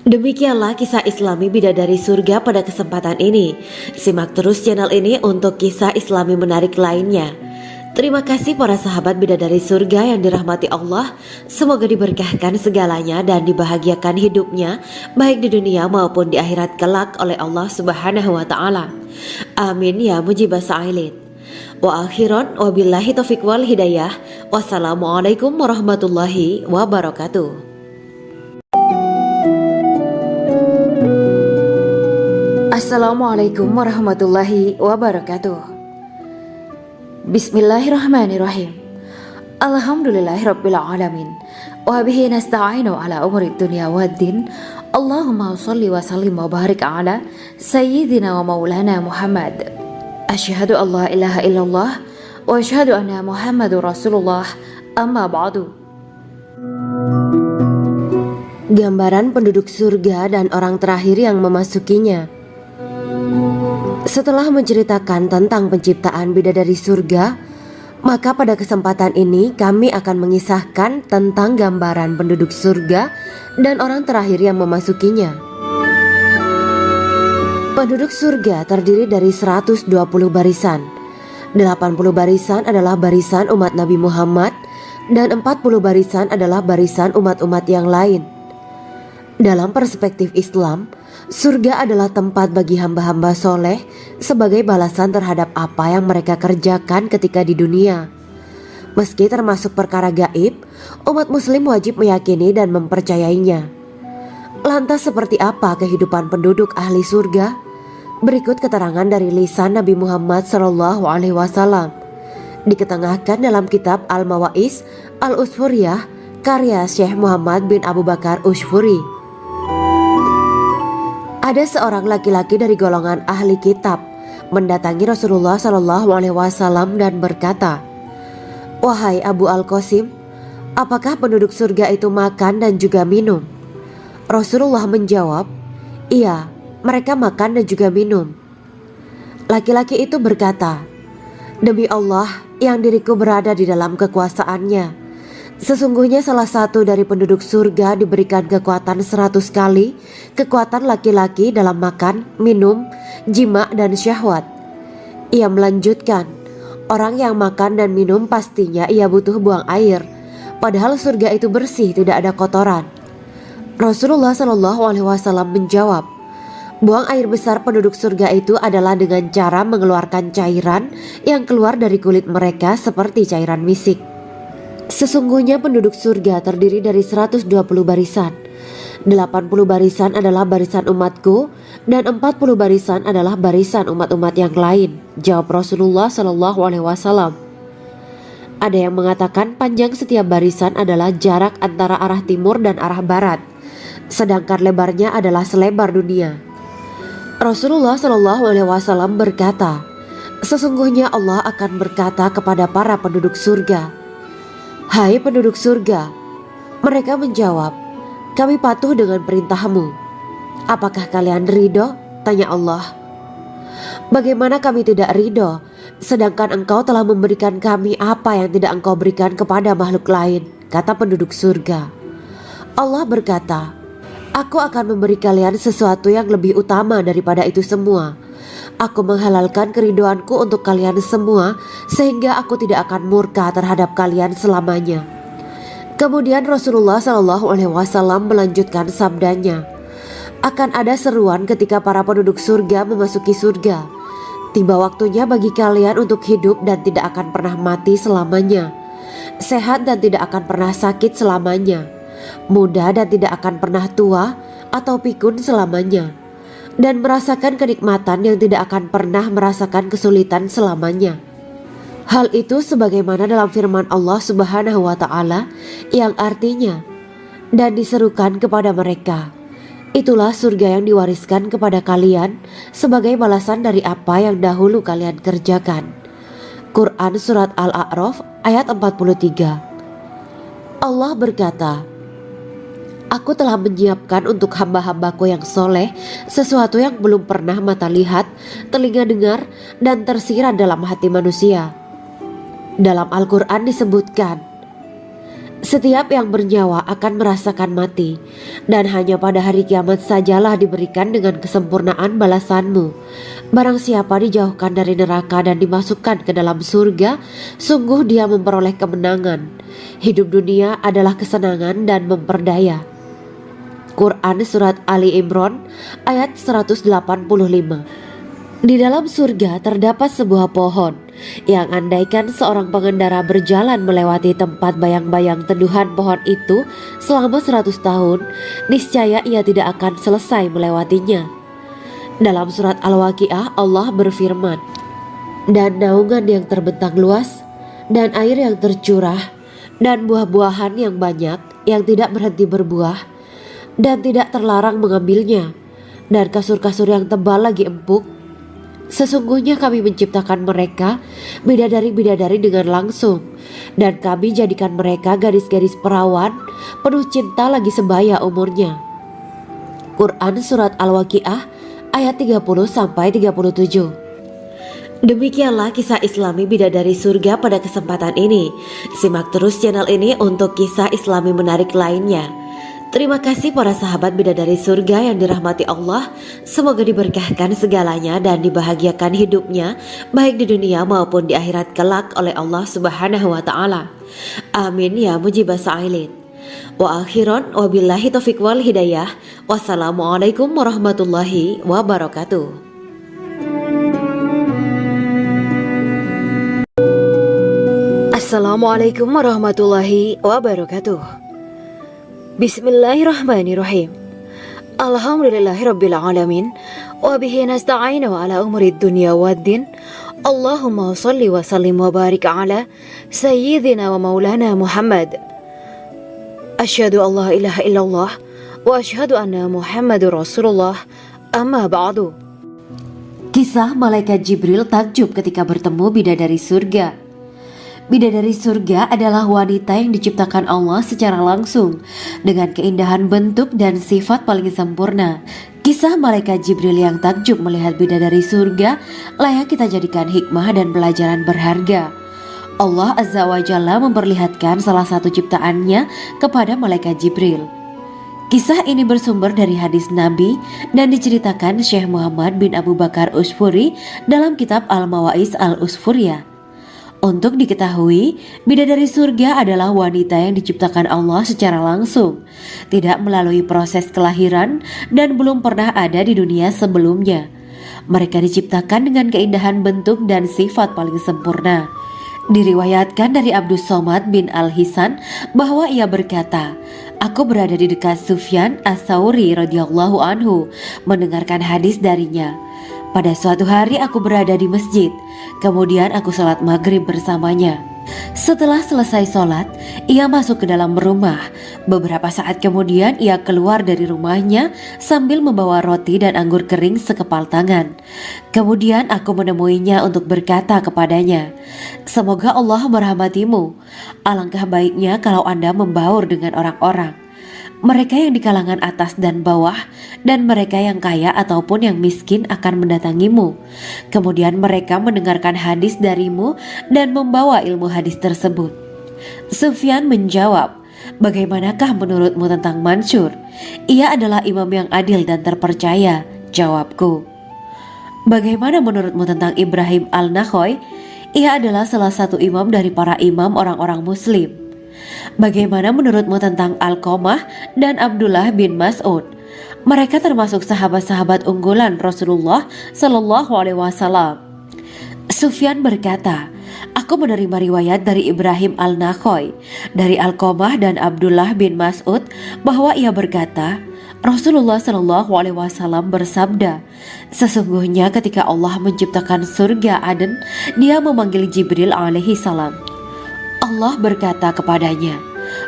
Demikianlah kisah Islami bidadari surga pada kesempatan ini. Simak terus channel ini untuk kisah Islami menarik lainnya. Terima kasih para sahabat bidadari surga yang dirahmati Allah. Semoga diberkahkan segalanya dan dibahagiakan hidupnya baik di dunia maupun di akhirat kelak oleh Allah Subhanahu wa Ta'ala. Amin ya mujibah sa'ilin. Wa akhiran wabillahi taufiq wal hidayah. Wassalamualaikum warahmatullahi wabarakatuh. Assalamualaikum warahmatullahi wabarakatuh. Bismillahirrahmanirrahim. Alhamdulillahirabbil alamin. Wa bihi nasta'inu ala umuri dunya waddin. Allahumma shalli wa sallim wa barik ala sayyidina wa maulana Muhammad. Asyhadu an la ilaha illallah wa asyhadu anna Muhammadur Rasulullah. Amma ba'du. Gambaran penduduk surga dan orang terakhir yang memasukinya. Setelah menceritakan tentang penciptaan bidadari surga, maka pada kesempatan ini kami akan mengisahkan tentang gambaran penduduk surga dan orang terakhir yang memasukinya. Penduduk surga terdiri dari 120 barisan. 80 barisan adalah barisan umat Nabi Muhammad dan 40 barisan adalah barisan umat-umat yang lain. Dalam perspektif Islam, Surga adalah tempat bagi hamba-hamba soleh sebagai balasan terhadap apa yang mereka kerjakan ketika di dunia. Meski termasuk perkara gaib, umat muslim wajib meyakini dan mempercayainya. Lantas seperti apa kehidupan penduduk ahli surga? Berikut keterangan dari lisan Nabi Muhammad SAW, diketengahkan dalam kitab Al-Mawa'is Al-Usfuriyah karya Syekh Muhammad bin Abu Bakar Ushfuri. Ada seorang laki-laki dari golongan ahli kitab mendatangi Rasulullah SAW dan berkata, "Wahai Abu Al-Qasim, apakah penduduk surga itu makan dan juga minum?" Rasulullah menjawab, "Iya, mereka makan dan juga minum." Laki-laki itu berkata, "Demi Allah yang diriku berada di dalam kekuasaannya, sesungguhnya salah satu dari penduduk surga diberikan kekuatan 100 kali kekuatan laki-laki dalam makan, minum, jima, dan syahwat." Ia melanjutkan, "Orang yang makan dan minum pastinya ia butuh buang air, padahal surga itu bersih, tidak ada kotoran." Rasulullah SAW menjawab, "Buang air besar penduduk surga itu adalah dengan cara mengeluarkan cairan yang keluar dari kulit mereka seperti cairan misik. Sesungguhnya penduduk surga terdiri dari 120 barisan. 80 barisan adalah barisan umatku dan 40 barisan adalah barisan umat-umat yang lain," jawab Rasulullah SAW. Ada yang mengatakan panjang setiap barisan adalah jarak antara arah timur dan arah barat, sedangkan lebarnya adalah selebar dunia. Rasulullah SAW berkata, "Sesungguhnya Allah akan berkata kepada para penduduk surga, 'Hai penduduk surga,' mereka menjawab, 'Kami patuh dengan perintahmu.' 'Apakah kalian ridho?' tanya Allah. 'Bagaimana kami tidak ridho, sedangkan engkau telah memberikan kami apa yang tidak engkau berikan kepada makhluk lain,' kata penduduk surga. Allah berkata, 'Aku akan memberi kalian sesuatu yang lebih utama daripada itu semua. Aku menghalalkan keridoanku untuk kalian semua sehingga aku tidak akan murka terhadap kalian selamanya.'" Kemudian Rasulullah SAW melanjutkan sabdanya, "Akan ada seruan ketika para penduduk surga memasuki surga. Tiba waktunya bagi kalian untuk hidup dan tidak akan pernah mati selamanya, sehat dan tidak akan pernah sakit selamanya, muda dan tidak akan pernah tua atau pikun selamanya, dan merasakan kenikmatan yang tidak akan pernah merasakan kesulitan selamanya." Hal itu sebagaimana dalam firman Allah Subhanahu wa Ta'ala yang artinya, "Dan diserukan kepada mereka, itulah surga yang diwariskan kepada kalian sebagai balasan dari apa yang dahulu kalian kerjakan." Quran Surat Al-A'raf ayat 43. Allah berkata, "Aku telah menyiapkan untuk hamba-hambaku yang soleh sesuatu yang belum pernah mata lihat, telinga dengar, dan tersirat dalam hati manusia." Dalam Al-Quran disebutkan, "Setiap yang bernyawa akan merasakan mati, dan hanya pada hari kiamat sajalah diberikan dengan kesempurnaan balasanmu. Barang siapa dijauhkan dari neraka dan dimasukkan ke dalam surga, sungguh dia memperoleh kemenangan. Hidup dunia adalah kesenangan dan memperdaya." Quran Surat Ali Imran ayat 185. Di dalam surga terdapat sebuah pohon yang andaikan seorang pengendara berjalan melewati tempat bayang-bayang teduhan pohon itu selama 100 tahun, niscaya ia tidak akan selesai melewatinya. Dalam surat Al-Waqiah Allah berfirman, "Dan naungan yang terbentang luas, dan air yang tercurah, dan buah-buahan yang banyak yang tidak berhenti berbuah, dan tidak terlarang mengambilnya, dan kasur-kasur yang tebal lagi empuk. Sesungguhnya kami menciptakan mereka bidadari-bidadari dengan langsung, dan kami jadikan mereka gadis-gadis perawan penuh cinta lagi sebaya umurnya." Quran Surat Al-Waqiah ayat 30-37. Demikianlah kisah Islami bidadari surga pada kesempatan ini. Simak terus channel ini untuk kisah Islami menarik lainnya. Terima kasih para sahabat bidadari surga yang dirahmati Allah. Semoga diberkahkan segalanya dan dibahagiakan hidupnya baik di dunia maupun di akhirat kelak oleh Allah Subhanahu wa Ta'ala. Amin ya mujibas sa'ilin. Wa akhiran wabillahi taufiq wal hidayah. Wassalamualaikum warahmatullahi wabarakatuh. Assalamualaikum warahmatullahi wabarakatuh. Bismillahirrahmanirrahim. Alhamdulillahirabbil alamin wa bihi nasta'inu ala umuri dunya waddin. Allahumma shalli wa sallim wa barik ala sayyidina wa maulana Muhammad. Asyhadu an la ilaha illallah wa asyhadu anna Muhammadur Rasulullah. Amma ba'du. Kisah malaikat Jibril takjub ketika bertemu bidadari surga. Bidadari surga adalah wanita yang diciptakan Allah secara langsung dengan keindahan bentuk dan sifat paling sempurna. Kisah malaikat Jibril yang takjub melihat bidadari surga layak kita jadikan hikmah dan pelajaran berharga. Allah Azza wa Jalla memperlihatkan salah satu ciptaannya kepada malaikat Jibril. Kisah ini bersumber dari hadis Nabi dan diceritakan Syekh Muhammad bin Abu Bakar Usfuri dalam kitab Al-Mawaiz Al-Usfuriyah. Untuk diketahui, bidadari surga adalah wanita yang diciptakan Allah secara langsung, tidak melalui proses kelahiran dan belum pernah ada di dunia sebelumnya. Mereka diciptakan dengan keindahan bentuk dan sifat paling sempurna. Diriwayatkan dari Abdus Somad bin Al-Hisan bahwa ia berkata, "Aku berada di dekat Sufyan Ats-Tsauri radhiyallahu anhu mendengarkan hadis darinya. Pada suatu hari aku berada di masjid, kemudian aku sholat maghrib bersamanya. Setelah selesai sholat, ia masuk ke dalam rumah. Beberapa saat kemudian ia keluar dari rumahnya sambil membawa roti dan anggur kering sekepal tangan. Kemudian aku menemuinya untuk berkata kepadanya, 'Semoga Allah merahmatimu. Alangkah baiknya kalau Anda membaur dengan orang-orang. Mereka yang di kalangan atas dan bawah, dan mereka yang kaya ataupun yang miskin akan mendatangimu. Kemudian mereka mendengarkan hadis darimu dan membawa ilmu hadis tersebut.' Sufyan menjawab, 'Bagaimanakah menurutmu tentang Mansur? Ia adalah imam yang adil dan terpercaya.' Jawabku, 'Bagaimana menurutmu tentang Ibrahim Al-Nakhoy? Ia adalah salah satu imam dari para imam orang-orang muslim.' Bagaimana menurutmu tentang Alqamah dan Abdullah bin Mas'ud? Mereka termasuk sahabat-sahabat unggulan Rasulullah Sallallahu Alaihi Wasallam.' Sufyan berkata, 'Aku menerima riwayat dari Ibrahim Al-Nakhoy, dari Alqamah dan Abdullah bin Mas'ud bahwa ia berkata, Rasulullah Sallallahu Alaihi Wasallam bersabda, sesungguhnya ketika Allah menciptakan surga Aden, Dia memanggil Jibril alaihi salam. Allah berkata kepadanya,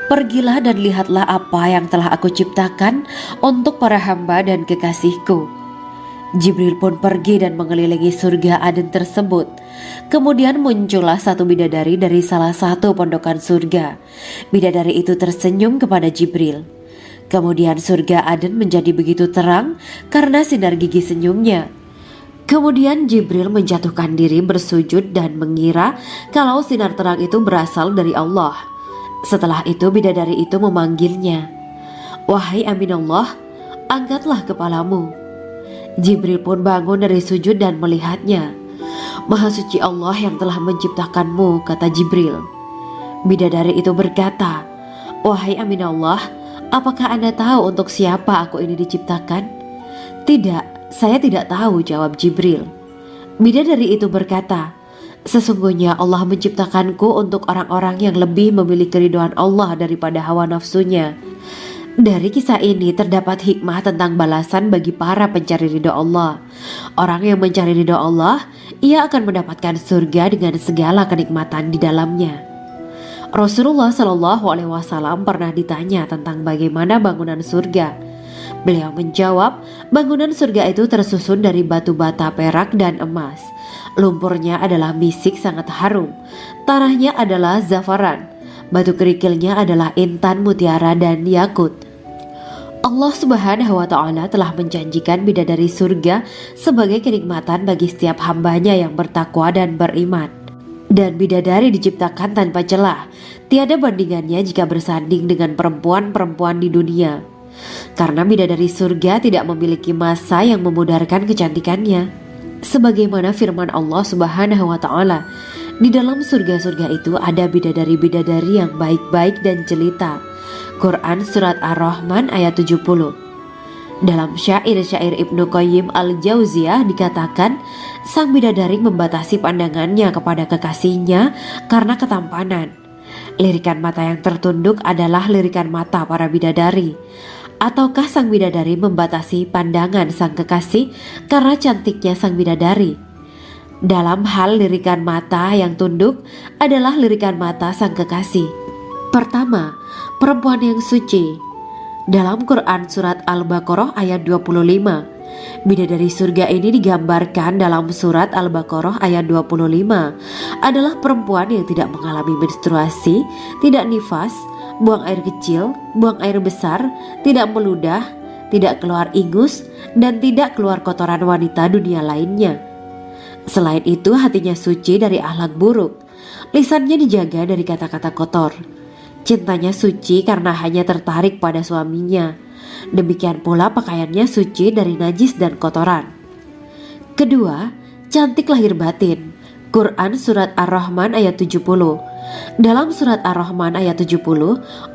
pergilah dan lihatlah apa yang telah aku ciptakan untuk para hamba dan kekasihku. Jibril pun pergi dan mengelilingi surga Aden tersebut. Kemudian muncullah satu bidadari dari salah satu pondokan surga. Bidadari itu tersenyum kepada Jibril. Kemudian surga Aden menjadi begitu terang karena sinar gigi senyumnya. Kemudian Jibril menjatuhkan diri bersujud dan mengira kalau sinar terang itu berasal dari Allah. Setelah itu bidadari itu memanggilnya, wahai Aminullah, angkatlah kepalamu. Jibril pun bangun dari sujud dan melihatnya. Maha suci Allah yang telah menciptakanmu, kata Jibril. Bidadari itu berkata, wahai Aminullah, apakah Anda tahu untuk siapa aku ini diciptakan? Tidak, saya tidak tahu, jawab Jibril. Bidadari itu berkata, sesungguhnya Allah menciptakanku untuk orang-orang yang lebih memilih keridhaan Allah daripada hawa nafsunya. Dari kisah ini terdapat hikmah tentang balasan bagi para pencari ridha Allah. Orang yang mencari ridha Allah, ia akan mendapatkan surga dengan segala kenikmatan di dalamnya. Rasulullah Shallallahu Alaihi Wasallam pernah ditanya tentang bagaimana bangunan surga. Beliau menjawab, bangunan surga itu tersusun dari batu bata, perak, dan emas. Lumpurnya adalah misik sangat harum. Tanahnya adalah zafaran. Batu kerikilnya adalah intan, mutiara, dan yakut. Allah Subhanahu wa Ta'ala telah menjanjikan bidadari surga sebagai kenikmatan bagi setiap hambanya yang bertakwa dan beriman. Dan bidadari diciptakan tanpa celah. Tiada bandingannya jika bersanding dengan perempuan-perempuan di dunia. Karena bidadari surga tidak memiliki masa yang memudarkan kecantikannya. Sebagaimana firman Allah Subhanahu wa Ta'ala, di dalam surga-surga itu ada bidadari-bidadari yang baik-baik dan jelita. Quran Surat Ar-Rahman ayat 70. Dalam syair-syair Ibnu Qayyim al-Jauziyah dikatakan, sang bidadari membatasi pandangannya kepada kekasihnya karena ketampanan. Lirikan mata yang tertunduk adalah lirikan mata para bidadari. Ataukah sang bidadari membatasi pandangan sang kekasih karena cantiknya sang bidadari? Dalam hal lirikan mata yang tunduk adalah lirikan mata sang kekasih. Pertama, perempuan yang suci. Dalam Quran Surat Al-Baqarah ayat 25, bidadari surga ini digambarkan dalam Surat Al-Baqarah ayat 25 adalah perempuan yang tidak mengalami menstruasi, tidak nifas, buang air kecil, buang air besar, tidak meludah, tidak keluar ingus, dan tidak keluar kotoran wanita dunia lainnya. Selain itu, hatinya suci dari akhlak buruk, lisannya dijaga dari kata-kata kotor. Cintanya suci karena hanya tertarik pada suaminya. Demikian pula pakaiannya suci dari najis dan kotoran. Kedua, cantik lahir batin. Quran Surat Ar-Rahman ayat 70. Dalam Surat Ar-Rahman ayat 70,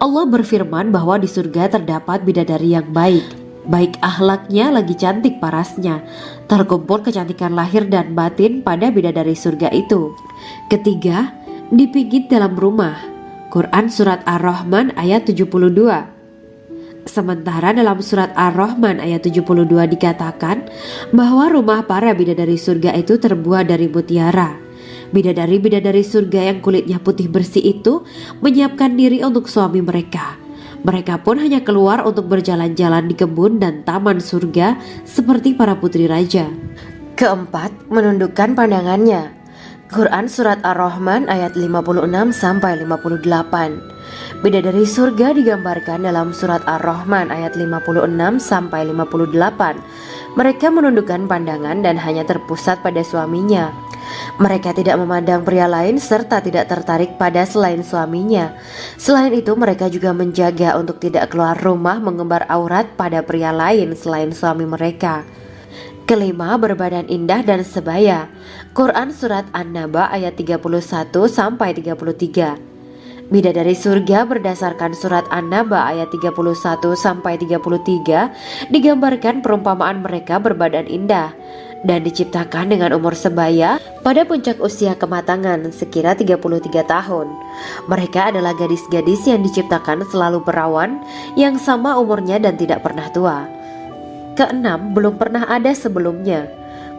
Allah berfirman bahwa di surga terdapat bidadari yang baik. Baik akhlaknya lagi cantik parasnya. Terkumpul kecantikan lahir dan batin pada bidadari surga itu. Ketiga, dipijit dalam rumah. Quran Surat Ar-Rahman ayat 72. Sementara dalam Surat Ar-Rahman ayat 72 dikatakan bahwa rumah para bidadari surga itu terbuat dari mutiara. Bidadari-bidadari surga yang kulitnya putih bersih itu menyiapkan diri untuk suami mereka. Mereka pun hanya keluar untuk berjalan-jalan di kebun dan taman surga seperti para putri raja. Keempat, menundukkan pandangannya. Quran Surat Ar-Rahman ayat 56-58. Bidadari surga digambarkan dalam Surat Ar-Rahman ayat 56-58. Mereka menundukkan pandangan dan hanya terpusat pada suaminya. Mereka tidak memandang pria lain serta tidak tertarik pada selain suaminya. Selain itu, mereka juga menjaga untuk tidak keluar rumah mengembar aurat pada pria lain selain suami mereka. Kelima, berbadan indah dan sebaya. Quran Surat An-Naba ayat 31-33. Bidadari surga berdasarkan Surat An-Naba ayat 31-33 digambarkan perumpamaan mereka berbadan indah dan diciptakan dengan umur sebaya pada puncak usia kematangan sekira 33 tahun. Mereka adalah gadis-gadis yang diciptakan selalu perawan, yang sama umurnya dan tidak pernah tua. Keenam, belum pernah ada sebelumnya.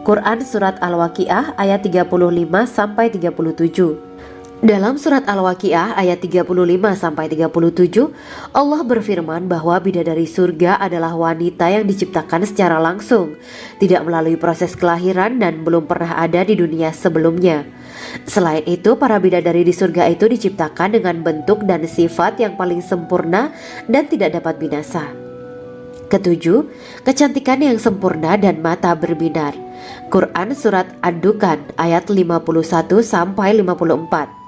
Quran Surat Al-Waqiah ayat 35-37. Dalam Surat Al-Waqiah ayat 35-37, Allah berfirman bahwa bidadari surga adalah wanita yang diciptakan secara langsung, tidak melalui proses kelahiran dan belum pernah ada di dunia sebelumnya. Selain itu, para bidadari di surga itu diciptakan dengan bentuk dan sifat yang paling sempurna dan tidak dapat binasa. Ketujuh, kecantikan yang sempurna dan mata berbinar. Quran Surat Ad-Dukhan ayat 51-54.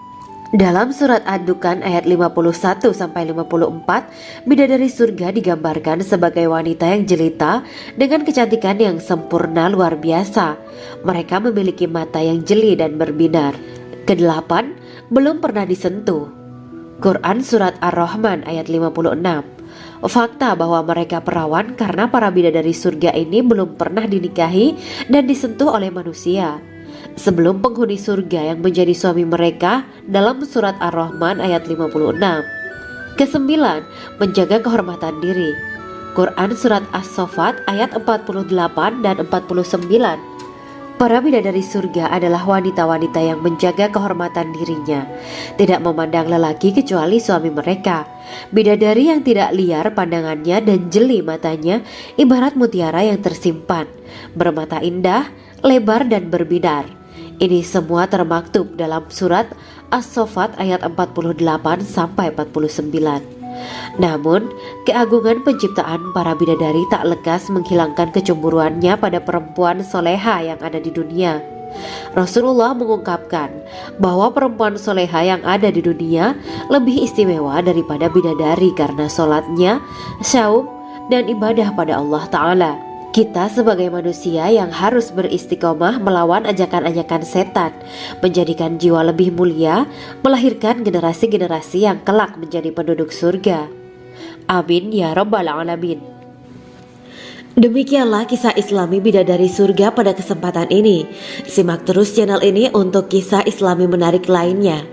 Dalam Surat Ad-Dukhan ayat 51-54, bidadari surga digambarkan sebagai wanita yang jelita dengan kecantikan yang sempurna luar biasa. Mereka memiliki mata yang jeli dan berbinar. Kedelapan, belum pernah disentuh. Quran Surat Ar-Rahman ayat 56. Fakta bahwa mereka perawan karena para bidadari surga ini belum pernah dinikahi dan disentuh oleh manusia sebelum penghuni surga yang menjadi suami mereka dalam Surat Ar-Rahman ayat 56. Kesembilan, menjaga kehormatan diri. Quran Surat As-Saffat ayat 48 dan 49. Para bidadari surga adalah wanita-wanita yang menjaga kehormatan dirinya, tidak memandang lelaki kecuali suami mereka. Bidadari yang tidak liar pandangannya dan jeli matanya ibarat mutiara yang tersimpan, bermata indah, lebar dan berbinar. Ini semua termaktub dalam Surat As-Saffat ayat 48-49. Namun, keagungan penciptaan para bidadari tak lekas menghilangkan kecemburuannya pada perempuan soleha yang ada di dunia. Rasulullah mengungkapkan bahwa perempuan soleha yang ada di dunia lebih istimewa daripada bidadari karena sholatnya, saum, dan ibadah pada Allah Ta'ala. Kita sebagai manusia yang harus beristiqomah melawan ajakan-ajakan setan, menjadikan jiwa lebih mulia, melahirkan generasi-generasi yang kelak menjadi penduduk surga. Amin ya rabbal alamin. Demikianlah kisah Islami bidadari surga pada kesempatan ini. Simak terus channel ini untuk kisah Islami menarik lainnya.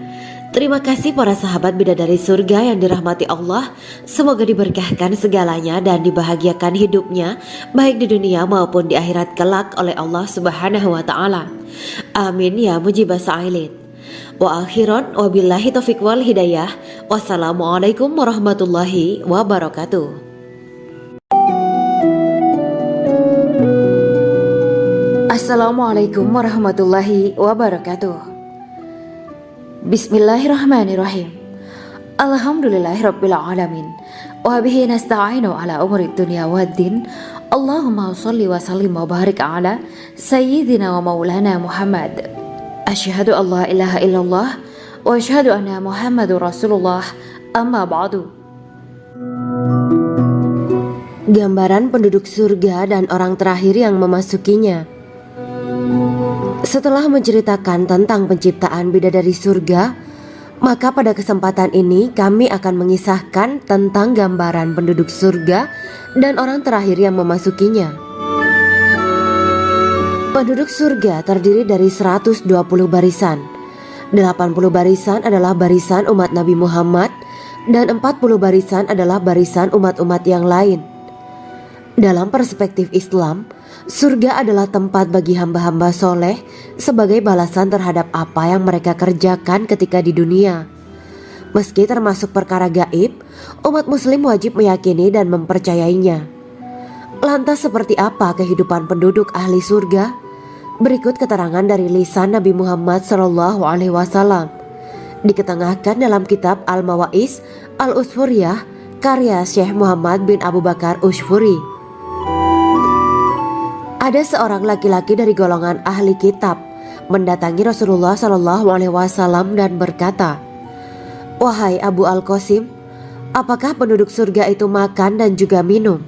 Terima kasih para sahabat bidadari surga yang dirahmati Allah. Semoga diberkahkan segalanya dan dibahagiakan hidupnya baik di dunia maupun di akhirat kelak oleh Allah Subhanahu wa taala. Amin ya mujibah sa'ilin. Wa akhiran wabillahi taufiq wal hidayah. Wassalamualaikum warahmatullahi wabarakatuh. Assalamualaikum warahmatullahi wabarakatuh. Bismillahirrahmanirrahim. Alhamdulillahirabbil alamin. Wa bihi nasta'inu ala umuri dunya waddin. Allahumma shalli wa sallim wa barik ala sayyidina wa maulana Muhammad. Asyhadu an la ilaha illallah wa asyhadu anna Muhammadur Rasulullah. Amma ba'du. Gambaran penduduk surga dan orang terakhir yang memasukinya. Setelah menceritakan tentang penciptaan bidadari surga, maka pada kesempatan ini kami akan mengisahkan tentang gambaran penduduk surga dan orang terakhir yang memasukinya. Penduduk surga terdiri dari 120 barisan. 80 barisan adalah barisan umat Nabi Muhammad dan 40 barisan adalah barisan umat-umat yang lain. Dalam perspektif Islam, surga adalah tempat bagi hamba-hamba soleh sebagai balasan terhadap apa yang mereka kerjakan ketika di dunia. Meski termasuk perkara gaib, umat muslim wajib meyakini dan mempercayainya. Lantas seperti apa kehidupan penduduk ahli surga? Berikut keterangan dari lisan Nabi Muhammad SAW. Diketengahkan dalam kitab Al-Mawa'is Al-Usfuriyah karya Syekh Muhammad bin Abu Bakar Ushfuri. Ada seorang laki-laki dari golongan ahli kitab mendatangi Rasulullah SAW dan berkata, "Wahai Abu Al-Qasim, apakah penduduk surga itu makan dan juga minum?"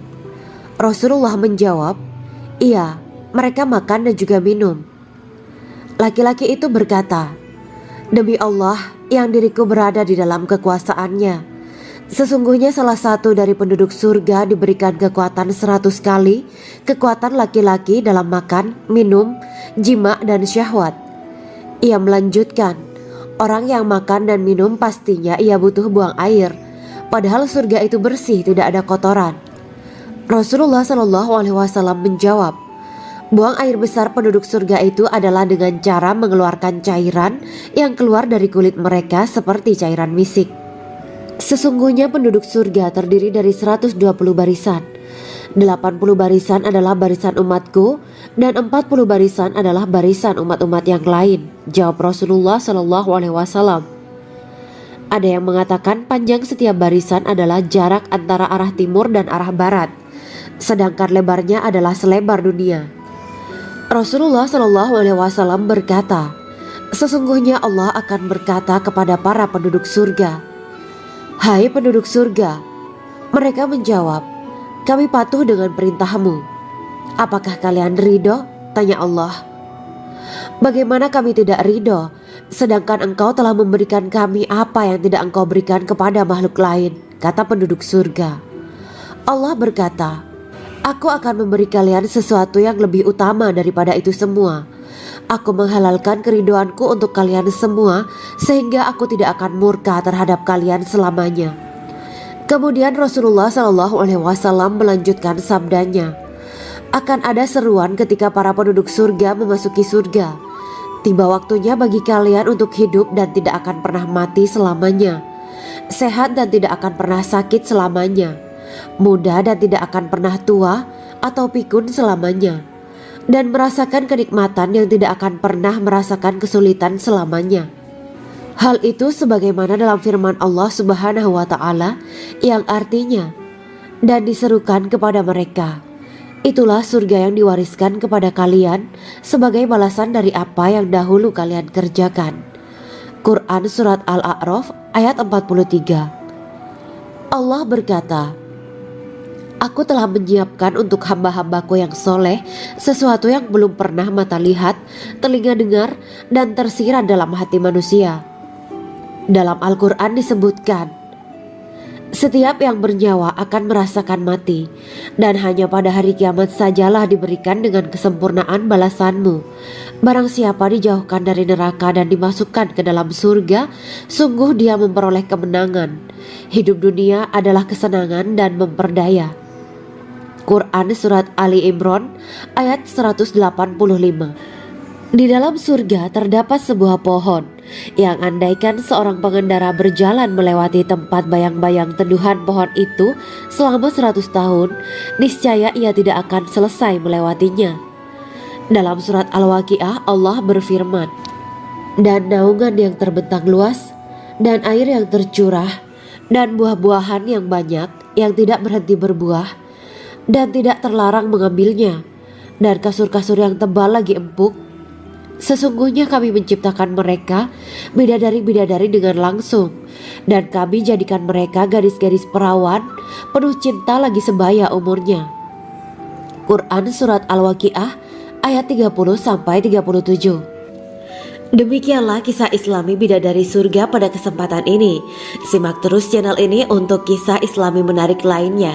Rasulullah menjawab, "Iya, mereka makan dan juga minum." Laki-laki itu berkata, "Demi Allah yang diriku berada di dalam kekuasaannya, sesungguhnya salah satu dari penduduk surga diberikan kekuatan 100 kali kekuatan laki-laki dalam makan, minum, jima, dan syahwat." Ia melanjutkan, "Orang yang makan dan minum pastinya ia butuh buang air, padahal surga itu bersih, tidak ada kotoran." Rasulullah SAW menjawab, "Buang air besar penduduk surga itu adalah dengan cara mengeluarkan cairan yang keluar dari kulit mereka seperti cairan misik." Sesungguhnya penduduk surga terdiri dari 120 barisan. 80 barisan adalah barisan umatku dan 40 barisan adalah barisan umat-umat yang lain, jawab Rasulullah SAW. Ada yang mengatakan panjang setiap barisan adalah jarak antara arah timur dan arah barat, sedangkan lebarnya adalah selebar dunia. Rasulullah SAW berkata, "Sesungguhnya Allah akan berkata kepada para penduduk surga, 'Hai penduduk surga,' mereka menjawab, 'Kami patuh dengan perintahmu.' 'Apakah kalian ridho?' tanya Allah. 'Bagaimana kami tidak ridho, sedangkan engkau telah memberikan kami apa yang tidak engkau berikan kepada makhluk lain,' kata penduduk surga. Allah berkata, 'Aku akan memberi kalian sesuatu yang lebih utama daripada itu semua. Aku menghalalkan keridoanku untuk kalian semua sehingga aku tidak akan murka terhadap kalian selamanya.'" Kemudian Rasulullah SAW melanjutkan sabdanya, "Akan ada seruan ketika para penduduk surga memasuki surga. Tiba waktunya bagi kalian untuk hidup dan tidak akan pernah mati selamanya, sehat dan tidak akan pernah sakit selamanya, muda dan tidak akan pernah tua atau pikun selamanya, dan merasakan kenikmatan yang tidak akan pernah merasakan kesulitan selamanya." Hal itu sebagaimana dalam firman Allah Subhanahu wa taala yang artinya, "Dan diserukan kepada mereka, itulah surga yang diwariskan kepada kalian sebagai balasan dari apa yang dahulu kalian kerjakan." Quran Surat Al-A'raf ayat 43. Allah berkata, "Aku telah menyiapkan untuk hamba-hambaku yang soleh sesuatu yang belum pernah mata lihat, telinga dengar, dan tersirat dalam hati manusia." Dalam Al-Quran disebutkan, Setiap yang bernyawa akan merasakan mati, dan hanya pada hari kiamat sajalah diberikan dengan kesempurnaan balasanmu. Barang siapa dijauhkan dari neraka dan dimasukkan ke dalam surga, sungguh dia memperoleh kemenangan. Hidup dunia adalah kesenangan dan memperdaya. Quran Surat Ali Imran ayat 185. Di dalam surga terdapat sebuah pohon yang andaikan seorang pengendara berjalan melewati tempat bayang-bayang teduhan pohon itu selama 100 tahun, niscaya ia tidak akan selesai melewatinya. Dalam surat Al-Waqiah Allah berfirman, "Dan naungan yang terbentang luas, dan air yang tercurah, dan buah-buahan yang banyak yang tidak berhenti berbuah, dan tidak terlarang mengambilnya, dan kasur-kasur yang tebal lagi empuk. Sesungguhnya kami menciptakan mereka bidadari-bidadari dengan langsung, dan kami jadikan mereka gadis-gadis perawan penuh cinta lagi sebaya umurnya." Quran Surat Al-Waqiah ayat 30-37. Demikianlah kisah Islami bidadari surga pada kesempatan ini. Simak terus channel ini untuk kisah Islami menarik lainnya.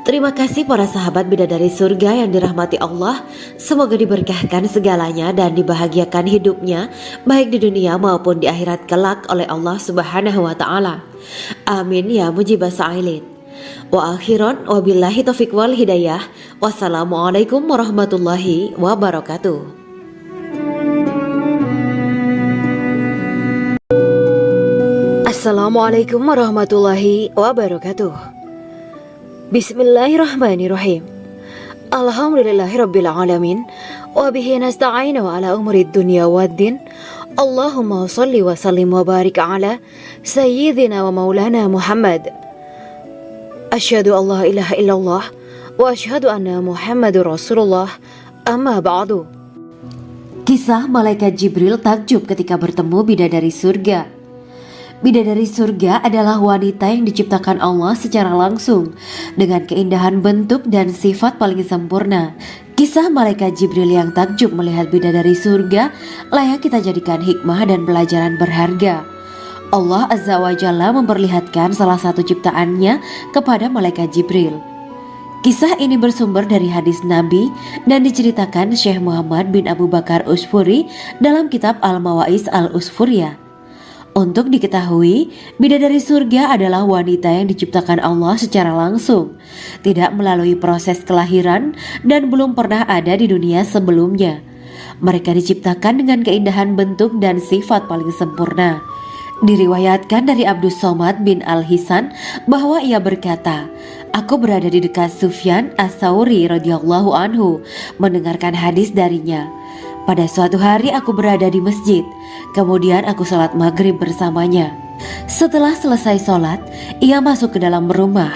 Terima kasih para sahabat bidadari surga yang dirahmati Allah. Semoga diberkahkan segalanya dan dibahagiakan hidupnya baik di dunia maupun di akhirat kelak oleh Allah Subhanahu wa taala. Amin ya mujibah sa'ilin. Wa akhiran wabillahi taufiq wal hidayah. Wassalamualaikum warahmatullahi wabarakatuh. Assalamualaikum warahmatullahi wabarakatuh. Bismillahirrahmanirrahim. Alhamdulillahirabbil alamin wa bihi nasta'inu ala umuri dunya waddin. Allahumma shalli wa sallim wa barik ala sayyidina wa maulana Muhammad. Asyhadu an la ilaha illallah wa asyhadu anna Muhammadur Rasulullah. Amma ba'du. Kisah malaikat Jibril takjub ketika bertemu bidadari surga. Bidadari surga adalah wanita yang diciptakan Allah secara langsung dengan keindahan bentuk dan sifat paling sempurna. Kisah malaikat Jibril yang takjub melihat bidadari surga layak kita jadikan hikmah dan pelajaran berharga. Allah Azza wa Jalla memperlihatkan salah satu ciptaannya kepada malaikat Jibril. Kisah ini bersumber dari hadis Nabi dan diceritakan Syekh Muhammad bin Abu Bakar Usfuri dalam kitab Al-Mawaiz Al-Usfuriyah. Untuk diketahui, bidadari surga adalah wanita yang diciptakan Allah secara langsung, tidak melalui proses kelahiran dan belum pernah ada di dunia sebelumnya. Mereka diciptakan dengan keindahan bentuk dan sifat paling sempurna. Diriwayatkan dari Abdus Somad bin Al-Hisan bahwa ia berkata, "Aku berada di dekat Sufyan As-Sauri radhiyallahu anhu mendengarkan hadis darinya. Pada suatu hari aku berada di masjid, kemudian aku sholat maghrib bersamanya. Setelah selesai sholat, ia masuk ke dalam rumah.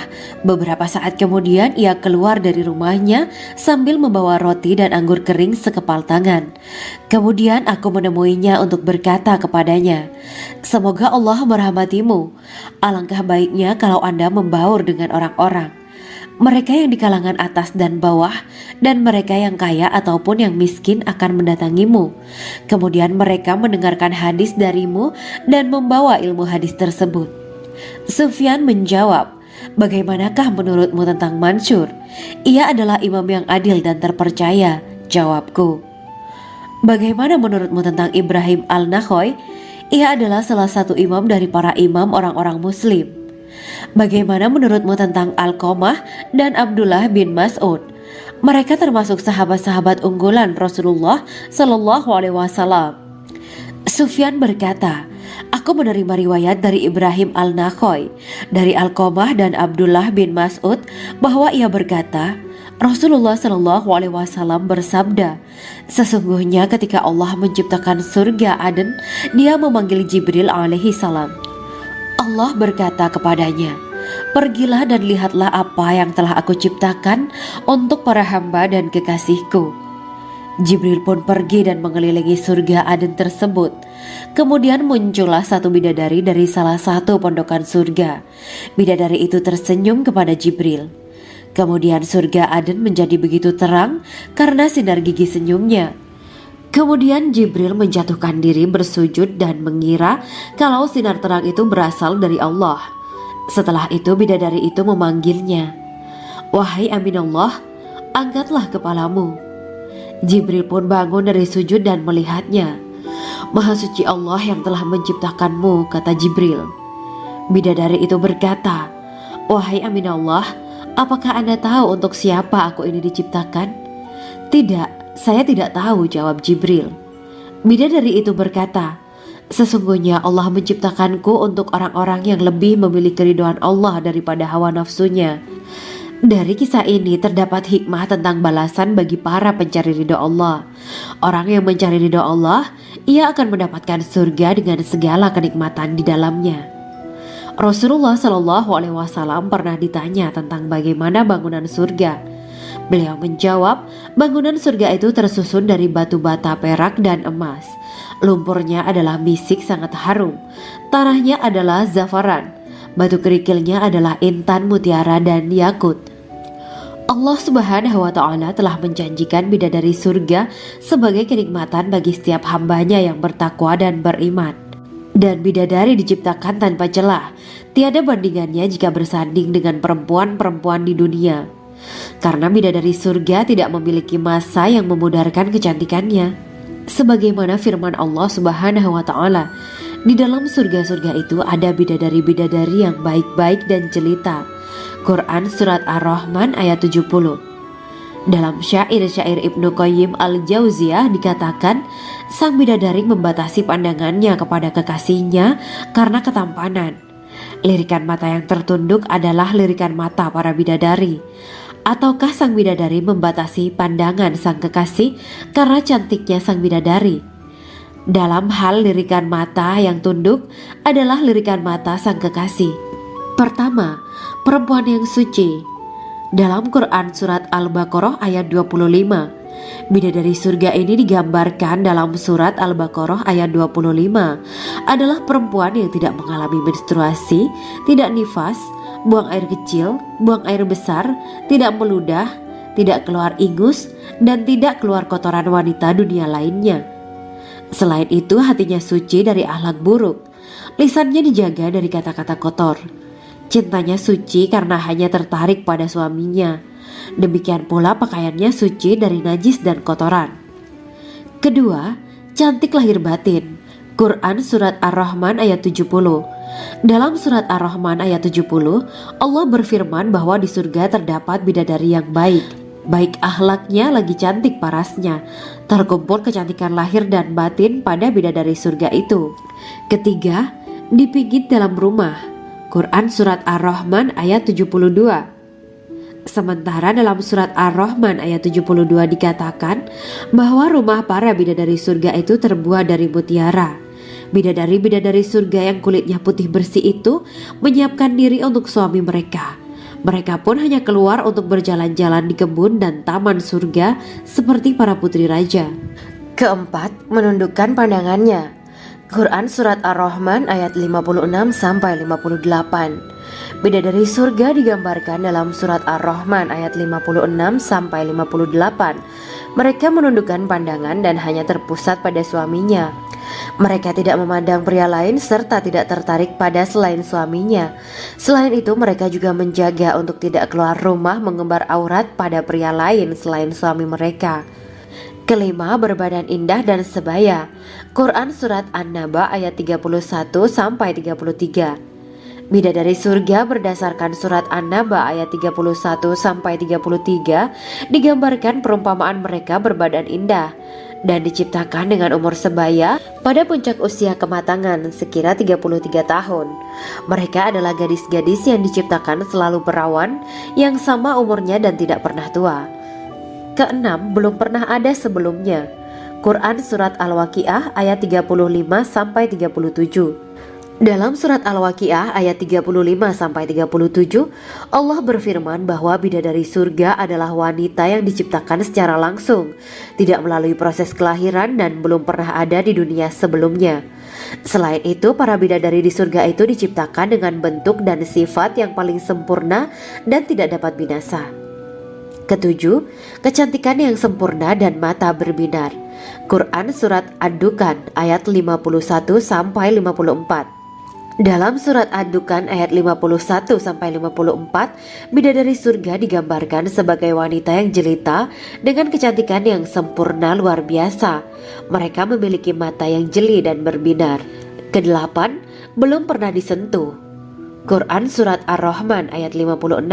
Beberapa saat kemudian ia keluar dari rumahnya sambil membawa roti dan anggur kering sekepal tangan. Kemudian aku menemuinya untuk berkata kepadanya, 'Semoga Allah merahmatimu. Alangkah baiknya kalau Anda membaur dengan orang-orang. Mereka yang di kalangan atas dan bawah, dan mereka yang kaya ataupun yang miskin akan mendatangimu. Kemudian mereka mendengarkan hadis darimu dan membawa ilmu hadis tersebut.' Sufyan menjawab, 'Bagaimanakah menurutmu tentang Mansur? Ia adalah imam yang adil dan terpercaya.' Jawabku. 'Bagaimana menurutmu tentang Ibrahim Al-Nakhoy? Ia adalah salah satu imam dari para imam orang-orang muslim.' 'Bagaimana menurutmu tentang Alqamah dan Abdullah bin Mas'ud? Mereka termasuk sahabat-sahabat unggulan Rasulullah Sallallahu Alaihi Wasallam.' Sufyan berkata, 'Aku menerima riwayat dari Ibrahim Al-Nakhoy, dari Alqamah dan Abdullah bin Mas'ud bahwa ia berkata, Rasulullah Sallallahu Alaihi Wasallam bersabda, sesungguhnya ketika Allah menciptakan surga Aden, Dia memanggil Jibril alaihi salam. Allah berkata kepadanya, pergilah dan lihatlah apa yang telah aku ciptakan untuk para hamba dan kekasihku. Jibril pun pergi dan mengelilingi surga Aden tersebut. Kemudian muncullah satu bidadari dari salah satu pondokan surga. Bidadari itu tersenyum kepada Jibril. Kemudian surga Aden menjadi begitu terang karena sinar gigi senyumnya. Kemudian Jibril menjatuhkan diri bersujud dan mengira kalau sinar terang itu berasal dari Allah. Setelah itu bidadari itu memanggilnya, "Wahai Aminullah, angkatlah kepalamu." Jibril pun bangun dari sujud dan melihatnya. "Maha suci Allah yang telah menciptakanmu," kata Jibril. Bidadari itu berkata, "Wahai Aminullah, apakah Anda tahu untuk siapa aku ini diciptakan?" "Tidak, saya tidak tahu," jawab Jibril. Bidadari itu berkata, "Sesungguhnya Allah menciptakanku untuk orang-orang yang lebih memilih keridhaan Allah daripada hawa nafsunya." Dari kisah ini terdapat hikmah tentang balasan bagi para pencari ridho Allah. Orang yang mencari ridho Allah, ia akan mendapatkan surga dengan segala kenikmatan di dalamnya. Rasulullah Shallallahu Alaihi Wasallam pernah ditanya tentang bagaimana bangunan surga. Beliau menjawab, bangunan surga itu tersusun dari batu bata, perak, dan emas. Lumpurnya adalah misik sangat harum, tanahnya adalah zafaran, batu kerikilnya adalah intan, mutiara, dan yakut. Allah Subhanahu wa Ta'ala telah menjanjikan bidadari surga sebagai kenikmatan bagi setiap hambanya yang bertakwa dan beriman. Dan bidadari diciptakan tanpa celah, tiada bandingannya jika bersanding dengan perempuan-perempuan di dunia. Karena bidadari surga tidak memiliki masa yang memudarkan kecantikannya. Sebagaimana firman Allah Subhanahu wa Ta'ala, di dalam surga-surga itu ada bidadari-bidadari yang baik-baik dan jelita. Quran Surat Ar-Rahman ayat 70. Dalam syair-syair Ibnu Qayyim Al-Jauziyah dikatakan, sang bidadari membatasi pandangannya kepada kekasihnya karena ketampanan. Lirikan mata yang tertunduk adalah lirikan mata para bidadari. Ataukah sang bidadari membatasi pandangan sang kekasih karena cantiknya sang bidadari? Dalam hal lirikan mata yang tunduk adalah lirikan mata sang kekasih. Pertama, perempuan yang suci. Dalam Quran Surat Al-Baqarah ayat 25, bidadari surga ini digambarkan dalam Surat Al-Baqarah ayat 25 adalah perempuan yang tidak mengalami menstruasi, tidak nifas, buang air kecil, buang air besar, tidak meludah, tidak keluar ingus, dan tidak keluar kotoran wanita dunia lainnya. Selain itu, hatinya suci dari akhlak buruk, lisannya dijaga dari kata-kata kotor. Cintanya suci karena hanya tertarik pada suaminya. Demikian pula pakaiannya suci dari najis dan kotoran. Kedua, cantik lahir batin. Quran Surat Ar-Rahman ayat 70. Dalam Surat Ar-Rahman ayat 70, Allah berfirman bahwa di surga terdapat bidadari yang baik. Baik akhlaknya lagi cantik parasnya. Terkumpul kecantikan lahir dan batin pada bidadari surga itu. Ketiga, dipijit dalam rumah. Quran Surat Ar-Rahman ayat 72. Sementara dalam Surat Ar-Rahman ayat 72 dikatakan bahwa rumah para bidadari surga itu terbuat dari mutiara. Bidadari-bidadari surga yang kulitnya putih bersih itu menyiapkan diri untuk suami mereka. Mereka pun hanya keluar untuk berjalan-jalan di kebun dan taman surga seperti para putri raja. Keempat, menundukkan pandangannya. Quran Surat Ar-Rahman ayat 56-58. Bidadari surga digambarkan dalam Surat Ar-Rahman ayat 56-58. Mereka menundukkan pandangan dan hanya terpusat pada suaminya. Mereka tidak memandang pria lain serta tidak tertarik pada selain suaminya. Selain itu, mereka juga menjaga untuk tidak keluar rumah mengembar aurat pada pria lain selain suami mereka. Kelima, berbadan indah dan sebaya. Quran Surat An-Naba ayat 31-33. Bidadari surga berdasarkan Surat An-Naba ayat 31-33 digambarkan perumpamaan mereka berbadan indah dan diciptakan dengan umur sebaya pada puncak usia kematangan sekira 33 tahun. Mereka adalah gadis-gadis yang diciptakan selalu perawan yang sama umurnya dan tidak pernah tua. Keenam, belum pernah ada sebelumnya. Quran Surat Al-Waqiah ayat 35-37. Dalam Surat Al-Waqiah ayat 35-37, Allah berfirman bahwa bidadari surga adalah wanita yang diciptakan secara langsung, tidak melalui proses kelahiran dan belum pernah ada di dunia sebelumnya. Selain itu, para bidadari di surga itu diciptakan dengan bentuk dan sifat yang paling sempurna dan tidak dapat binasa. Ketujuh, kecantikan yang sempurna dan mata berbinar. Quran Surat Ad-Dukhan ayat 51-54. Dalam surat Ad-Dukhan ayat 51-54, bidadari surga digambarkan sebagai wanita yang jelita dengan kecantikan yang sempurna luar biasa. Mereka memiliki mata yang jeli dan berbinar. Kedelapan, belum pernah disentuh. Quran surat Ar-Rahman ayat 56.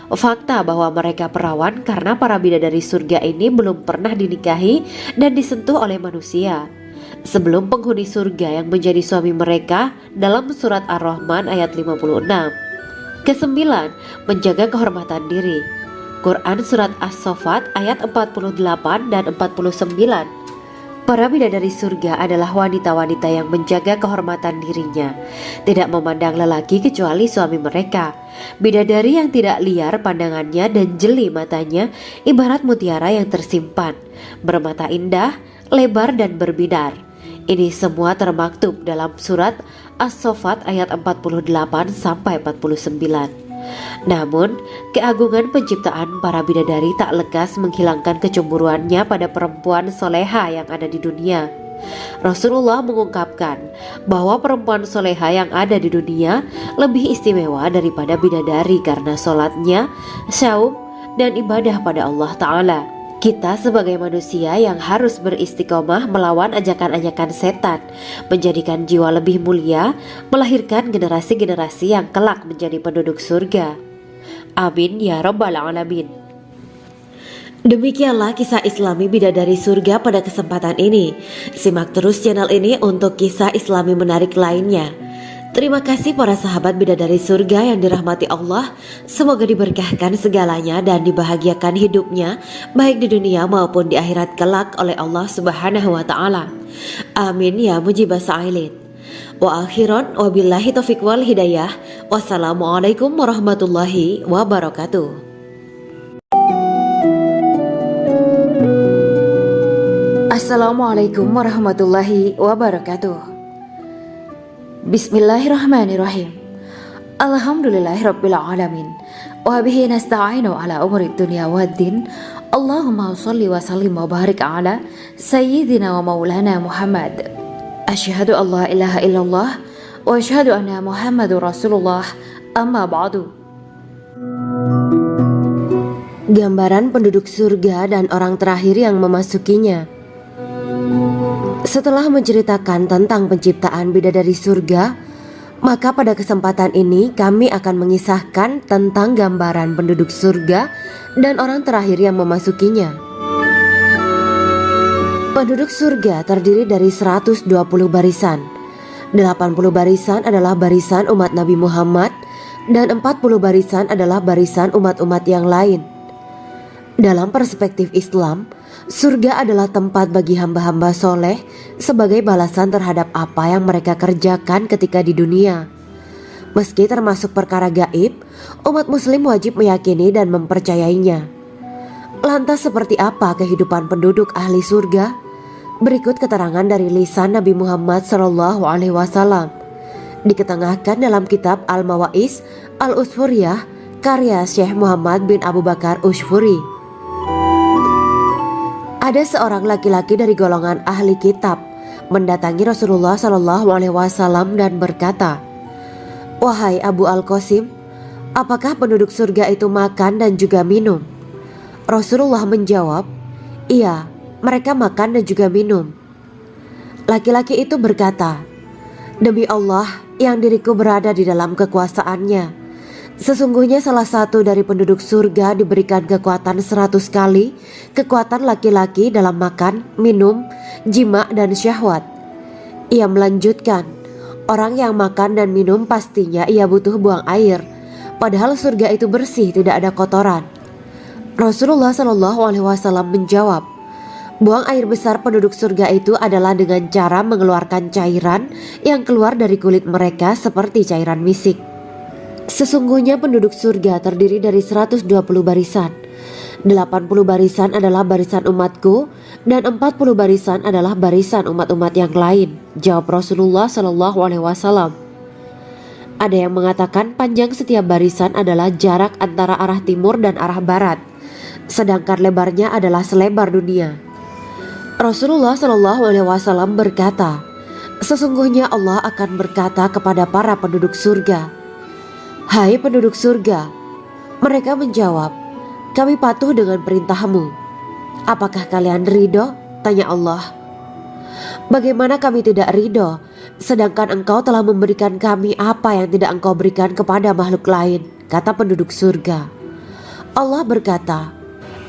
Fakta bahwa mereka perawan karena para bidadari surga ini belum pernah dinikahi dan disentuh oleh manusia sebelum penghuni surga yang menjadi suami mereka dalam surat Ar-Rahman ayat 56. Kesembilan, menjaga kehormatan diri. Quran surat As-Saffat ayat 48 dan 49. Para bidadari surga adalah wanita-wanita yang menjaga kehormatan dirinya, tidak memandang lelaki kecuali suami mereka. Bidadari yang tidak liar pandangannya dan jeli matanya ibarat mutiara yang tersimpan, bermata indah, lebar dan berbinar. Ini semua termaktub dalam surat As-Saffat ayat 48 sampai 49. Namun, keagungan penciptaan para bidadari tak lekas menghilangkan kecemburuannya pada perempuan soleha yang ada di dunia. Rasulullah mengungkapkan bahwa perempuan soleha yang ada di dunia lebih istimewa daripada bidadari karena sholatnya, saum, dan ibadah pada Allah Ta'ala. Kita sebagai manusia yang harus beristiqomah melawan ajakan-ajakan setan, menjadikan jiwa lebih mulia, melahirkan generasi-generasi yang kelak menjadi penduduk surga. Amin ya rabbal alamin. Demikianlah kisah Islami bidadari surga pada kesempatan ini. Simak terus channel ini untuk kisah Islami menarik lainnya. Terima kasih para sahabat bidadari surga yang dirahmati Allah. Semoga diberkahkan segalanya dan dibahagiakan hidupnya baik di dunia maupun di akhirat kelak oleh Allah Subhanahu wa taala. Amin ya mujibah sa'ilin. Wa akhiran wabillahi taufiq wal hidayah. Wassalamualaikum warahmatullahi wabarakatuh. Assalamualaikum warahmatullahi wabarakatuh. Bismillahirrahmanirrahim. Alhamdulillahirabbil alamin. Wa bihi nasta'inu ala umuri dunya waddin. Allahumma shalli wa sallim wa barik ala sayyidina wa maulana Muhammad. Asyhadu an la ilaha illallah wa asyhadu anna Muhammadur Rasulullah. Amma ba'du. Gambaran penduduk surga dan orang terakhir yang memasukinya. Setelah menceritakan tentang penciptaan bidadari surga, maka pada kesempatan ini kami akan mengisahkan tentang gambaran penduduk surga dan orang terakhir yang memasukinya. Penduduk surga terdiri dari 120 barisan. 80 barisan adalah barisan umat Nabi Muhammad dan 40 barisan adalah barisan umat-umat yang lain. Dalam perspektif Islam, surga adalah tempat bagi hamba-hamba soleh sebagai balasan terhadap apa yang mereka kerjakan ketika di dunia. Meski termasuk perkara gaib, umat muslim wajib meyakini dan mempercayainya. Lantas seperti apa kehidupan penduduk ahli surga? Berikut keterangan dari lisan Nabi Muhammad SAW. Diketengahkan dalam kitab Al-Mawa'is Al-Usfuriyah karya Syekh Muhammad bin Abu Bakar Ushfuri. Ada seorang laki-laki dari golongan ahli kitab mendatangi Rasulullah SAW dan berkata, "Wahai Abu Al-Qasim, apakah penduduk surga itu makan dan juga minum?" Rasulullah menjawab, "Iya, mereka makan dan juga minum." Laki-laki itu berkata, "Demi Allah yang diriku berada di dalam kekuasaannya, sesungguhnya salah satu dari penduduk surga diberikan kekuatan 100 kali kekuatan laki-laki dalam makan, minum, jima dan syahwat." Ia melanjutkan, "Orang yang makan dan minum pastinya ia butuh buang air, padahal surga itu bersih, tidak ada kotoran." Rasulullah SAW menjawab, "Buang air besar penduduk surga itu adalah dengan cara mengeluarkan cairan yang keluar dari kulit mereka seperti cairan misik." Sesungguhnya penduduk surga terdiri dari 120 barisan. 80 barisan adalah barisan umatku dan 40 barisan adalah barisan umat-umat yang lain, jawab Rasulullah SAW. Ada yang mengatakan panjang setiap barisan adalah jarak antara arah timur dan arah barat, sedangkan lebarnya adalah selebar dunia. Rasulullah SAW berkata, Sesungguhnya Allah akan berkata kepada para penduduk surga, "Hai penduduk surga." Mereka menjawab, "Kami patuh dengan perintahmu." "Apakah kalian ridho?" tanya Allah. "Bagaimana kami tidak ridho, sedangkan engkau telah memberikan kami apa yang tidak engkau berikan kepada makhluk lain," kata penduduk surga. Allah berkata,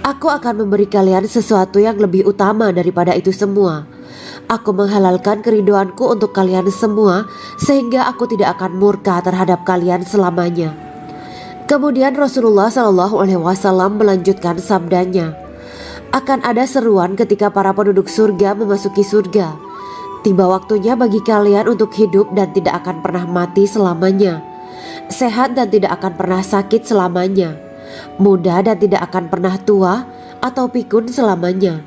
"Aku akan memberi kalian sesuatu yang lebih utama daripada itu semua. Aku menghalalkan keriduanku untuk kalian semua, sehingga aku tidak akan murka terhadap kalian selamanya." Kemudian Rasulullah SAW melanjutkan sabdanya, "Akan ada seruan ketika para penduduk surga memasuki surga. Tiba waktunya bagi kalian untuk hidup dan tidak akan pernah mati selamanya, sehat dan tidak akan pernah sakit selamanya, muda dan tidak akan pernah tua atau pikun selamanya,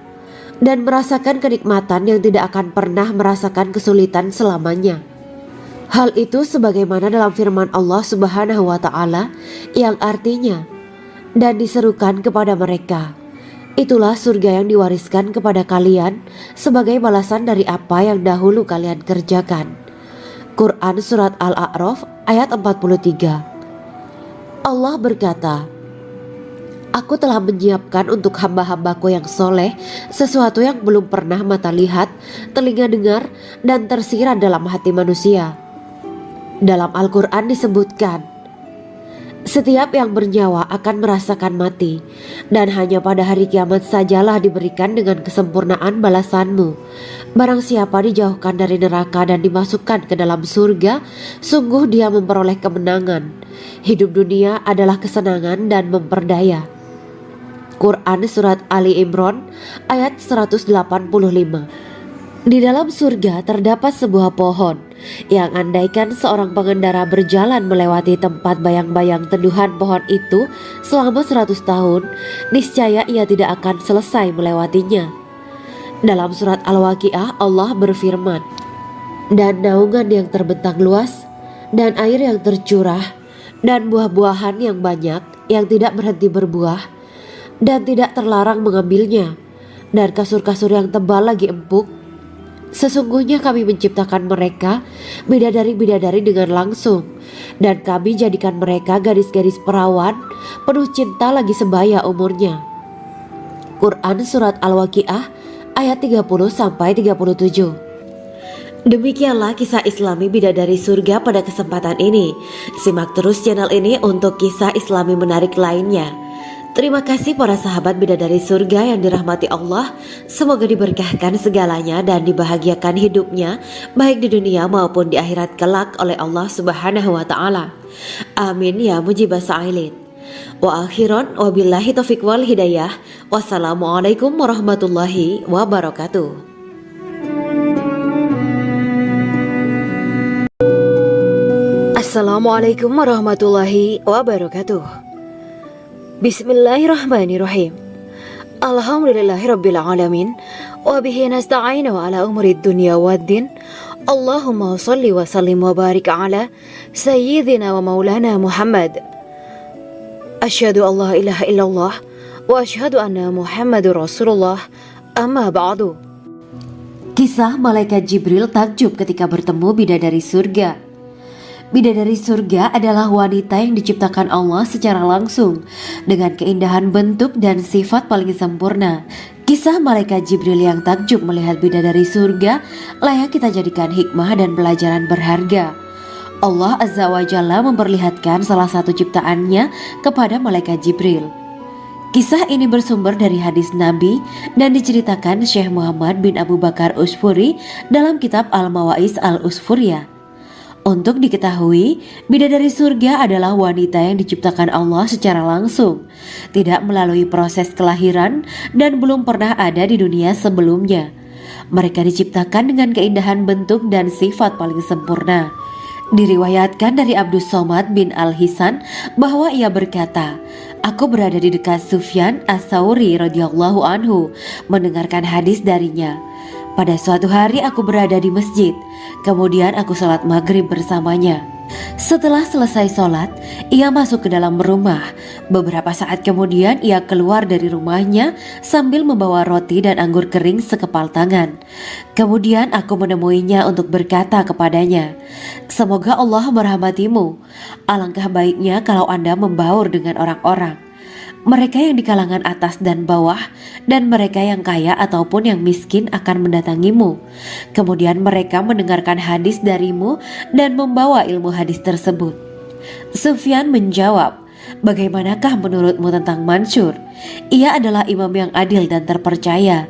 dan merasakan kenikmatan yang tidak akan pernah merasakan kesulitan selamanya." Hal itu sebagaimana dalam firman Allah Subhanahu wa Ta'ala yang artinya, "Dan diserukan kepada mereka, itulah surga yang diwariskan kepada kalian sebagai balasan dari apa yang dahulu kalian kerjakan." Quran Surat Al-A'raf ayat 43. Allah berkata, "Aku telah menyiapkan untuk hamba-hambaku yang soleh sesuatu yang belum pernah mata lihat, telinga dengar, dan tersirat dalam hati manusia." Dalam Al-Quran disebutkan, "Setiap yang bernyawa akan merasakan mati, dan hanya pada hari kiamat sajalah diberikan dengan kesempurnaan balasanmu. Barang siapa dijauhkan dari neraka dan dimasukkan ke dalam surga, sungguh dia memperoleh kemenangan. Hidup dunia adalah kesenangan dan memperdaya." Quran Surat Ali Imran ayat 185. Di dalam surga terdapat sebuah pohon yang andaikan seorang pengendara berjalan melewati tempat bayang-bayang teduhan pohon itu selama 100 tahun, niscaya ia tidak akan selesai melewatinya. Dalam surat Al-Waqiah Allah berfirman, "Dan naungan yang terbentang luas, dan air yang tercurah, dan buah-buahan yang banyak yang tidak berhenti berbuah, dan tidak terlarang mengambilnya, dan kasur-kasur yang tebal lagi empuk. Sesungguhnya kami menciptakan mereka bidadari-bidadari dengan langsung, dan kami jadikan mereka gadis-gadis perawan penuh cinta lagi sebaya umurnya." Quran Surat Al-Waqiah ayat 30-37. Demikianlah kisah Islami bidadari surga pada kesempatan ini. Simak terus channel ini untuk kisah Islami menarik lainnya. Terima kasih para sahabat bidadari surga yang dirahmati Allah. Semoga diberkahkan segalanya dan dibahagiakan hidupnya, baik di dunia maupun di akhirat kelak oleh Allah Subhanahu wa Ta'ala. Amin ya mujibah sa'ilin. Wa akhiran wabillahi taufiq wal hidayah. Wassalamualaikum warahmatullahi wabarakatuh. Assalamualaikum warahmatullahi wabarakatuh. Bismillahirrahmanirrahim. Alhamdulillahirabbil alamin wa bihi nasta'inu ala umuri dunya waddin. Allahumma shalli wa sallim wa barik ala sayyidina wa maulana Muhammad. Asyhadu an la ilaha illallah wa asyhadu anna Muhammadur Rasulullah. Amma ba'du. Kisah malaikat Jibril takjub ketika bertemu bidadari surga. Bidadari surga adalah wanita yang diciptakan Allah secara langsung dengan keindahan bentuk dan sifat paling sempurna. Kisah malaikat Jibril yang takjub melihat bidadari surga layak kita jadikan hikmah dan pelajaran berharga. Allah Azza wa Jalla memperlihatkan salah satu ciptaannya kepada malaikat Jibril. Kisah ini bersumber dari hadis Nabi dan diceritakan Syekh Muhammad bin Abu Bakar Usfuri dalam kitab Al-Mawaiz Al-Usfuriyah. Untuk diketahui, bidadari surga adalah wanita yang diciptakan Allah secara langsung, tidak melalui proses kelahiran dan belum pernah ada di dunia sebelumnya. Mereka diciptakan dengan keindahan bentuk dan sifat paling sempurna. Diriwayatkan dari Abdus Somad bin Al-Hisan bahwa ia berkata, "Aku berada di dekat Sufyan As-Sauri radhiyallahu anhu mendengarkan hadis darinya. Pada suatu hari aku berada di masjid, kemudian aku sholat maghrib bersamanya. Setelah selesai sholat, ia masuk ke dalam rumah, Beberapa saat kemudian ia keluar dari rumahnya sambil membawa roti dan anggur kering sekepal tangan. Kemudian aku menemuinya untuk berkata kepadanya, "Semoga Allah merahmatimu. Alangkah baiknya kalau Anda membaur dengan orang-orang. Mereka yang di kalangan atas dan bawah, dan mereka yang kaya ataupun yang miskin akan mendatangimu. Kemudian mereka mendengarkan hadis darimu dan membawa ilmu hadis tersebut." Sufyan menjawab, "Bagaimanakah menurutmu tentang Mansur? Ia adalah imam yang adil dan terpercaya.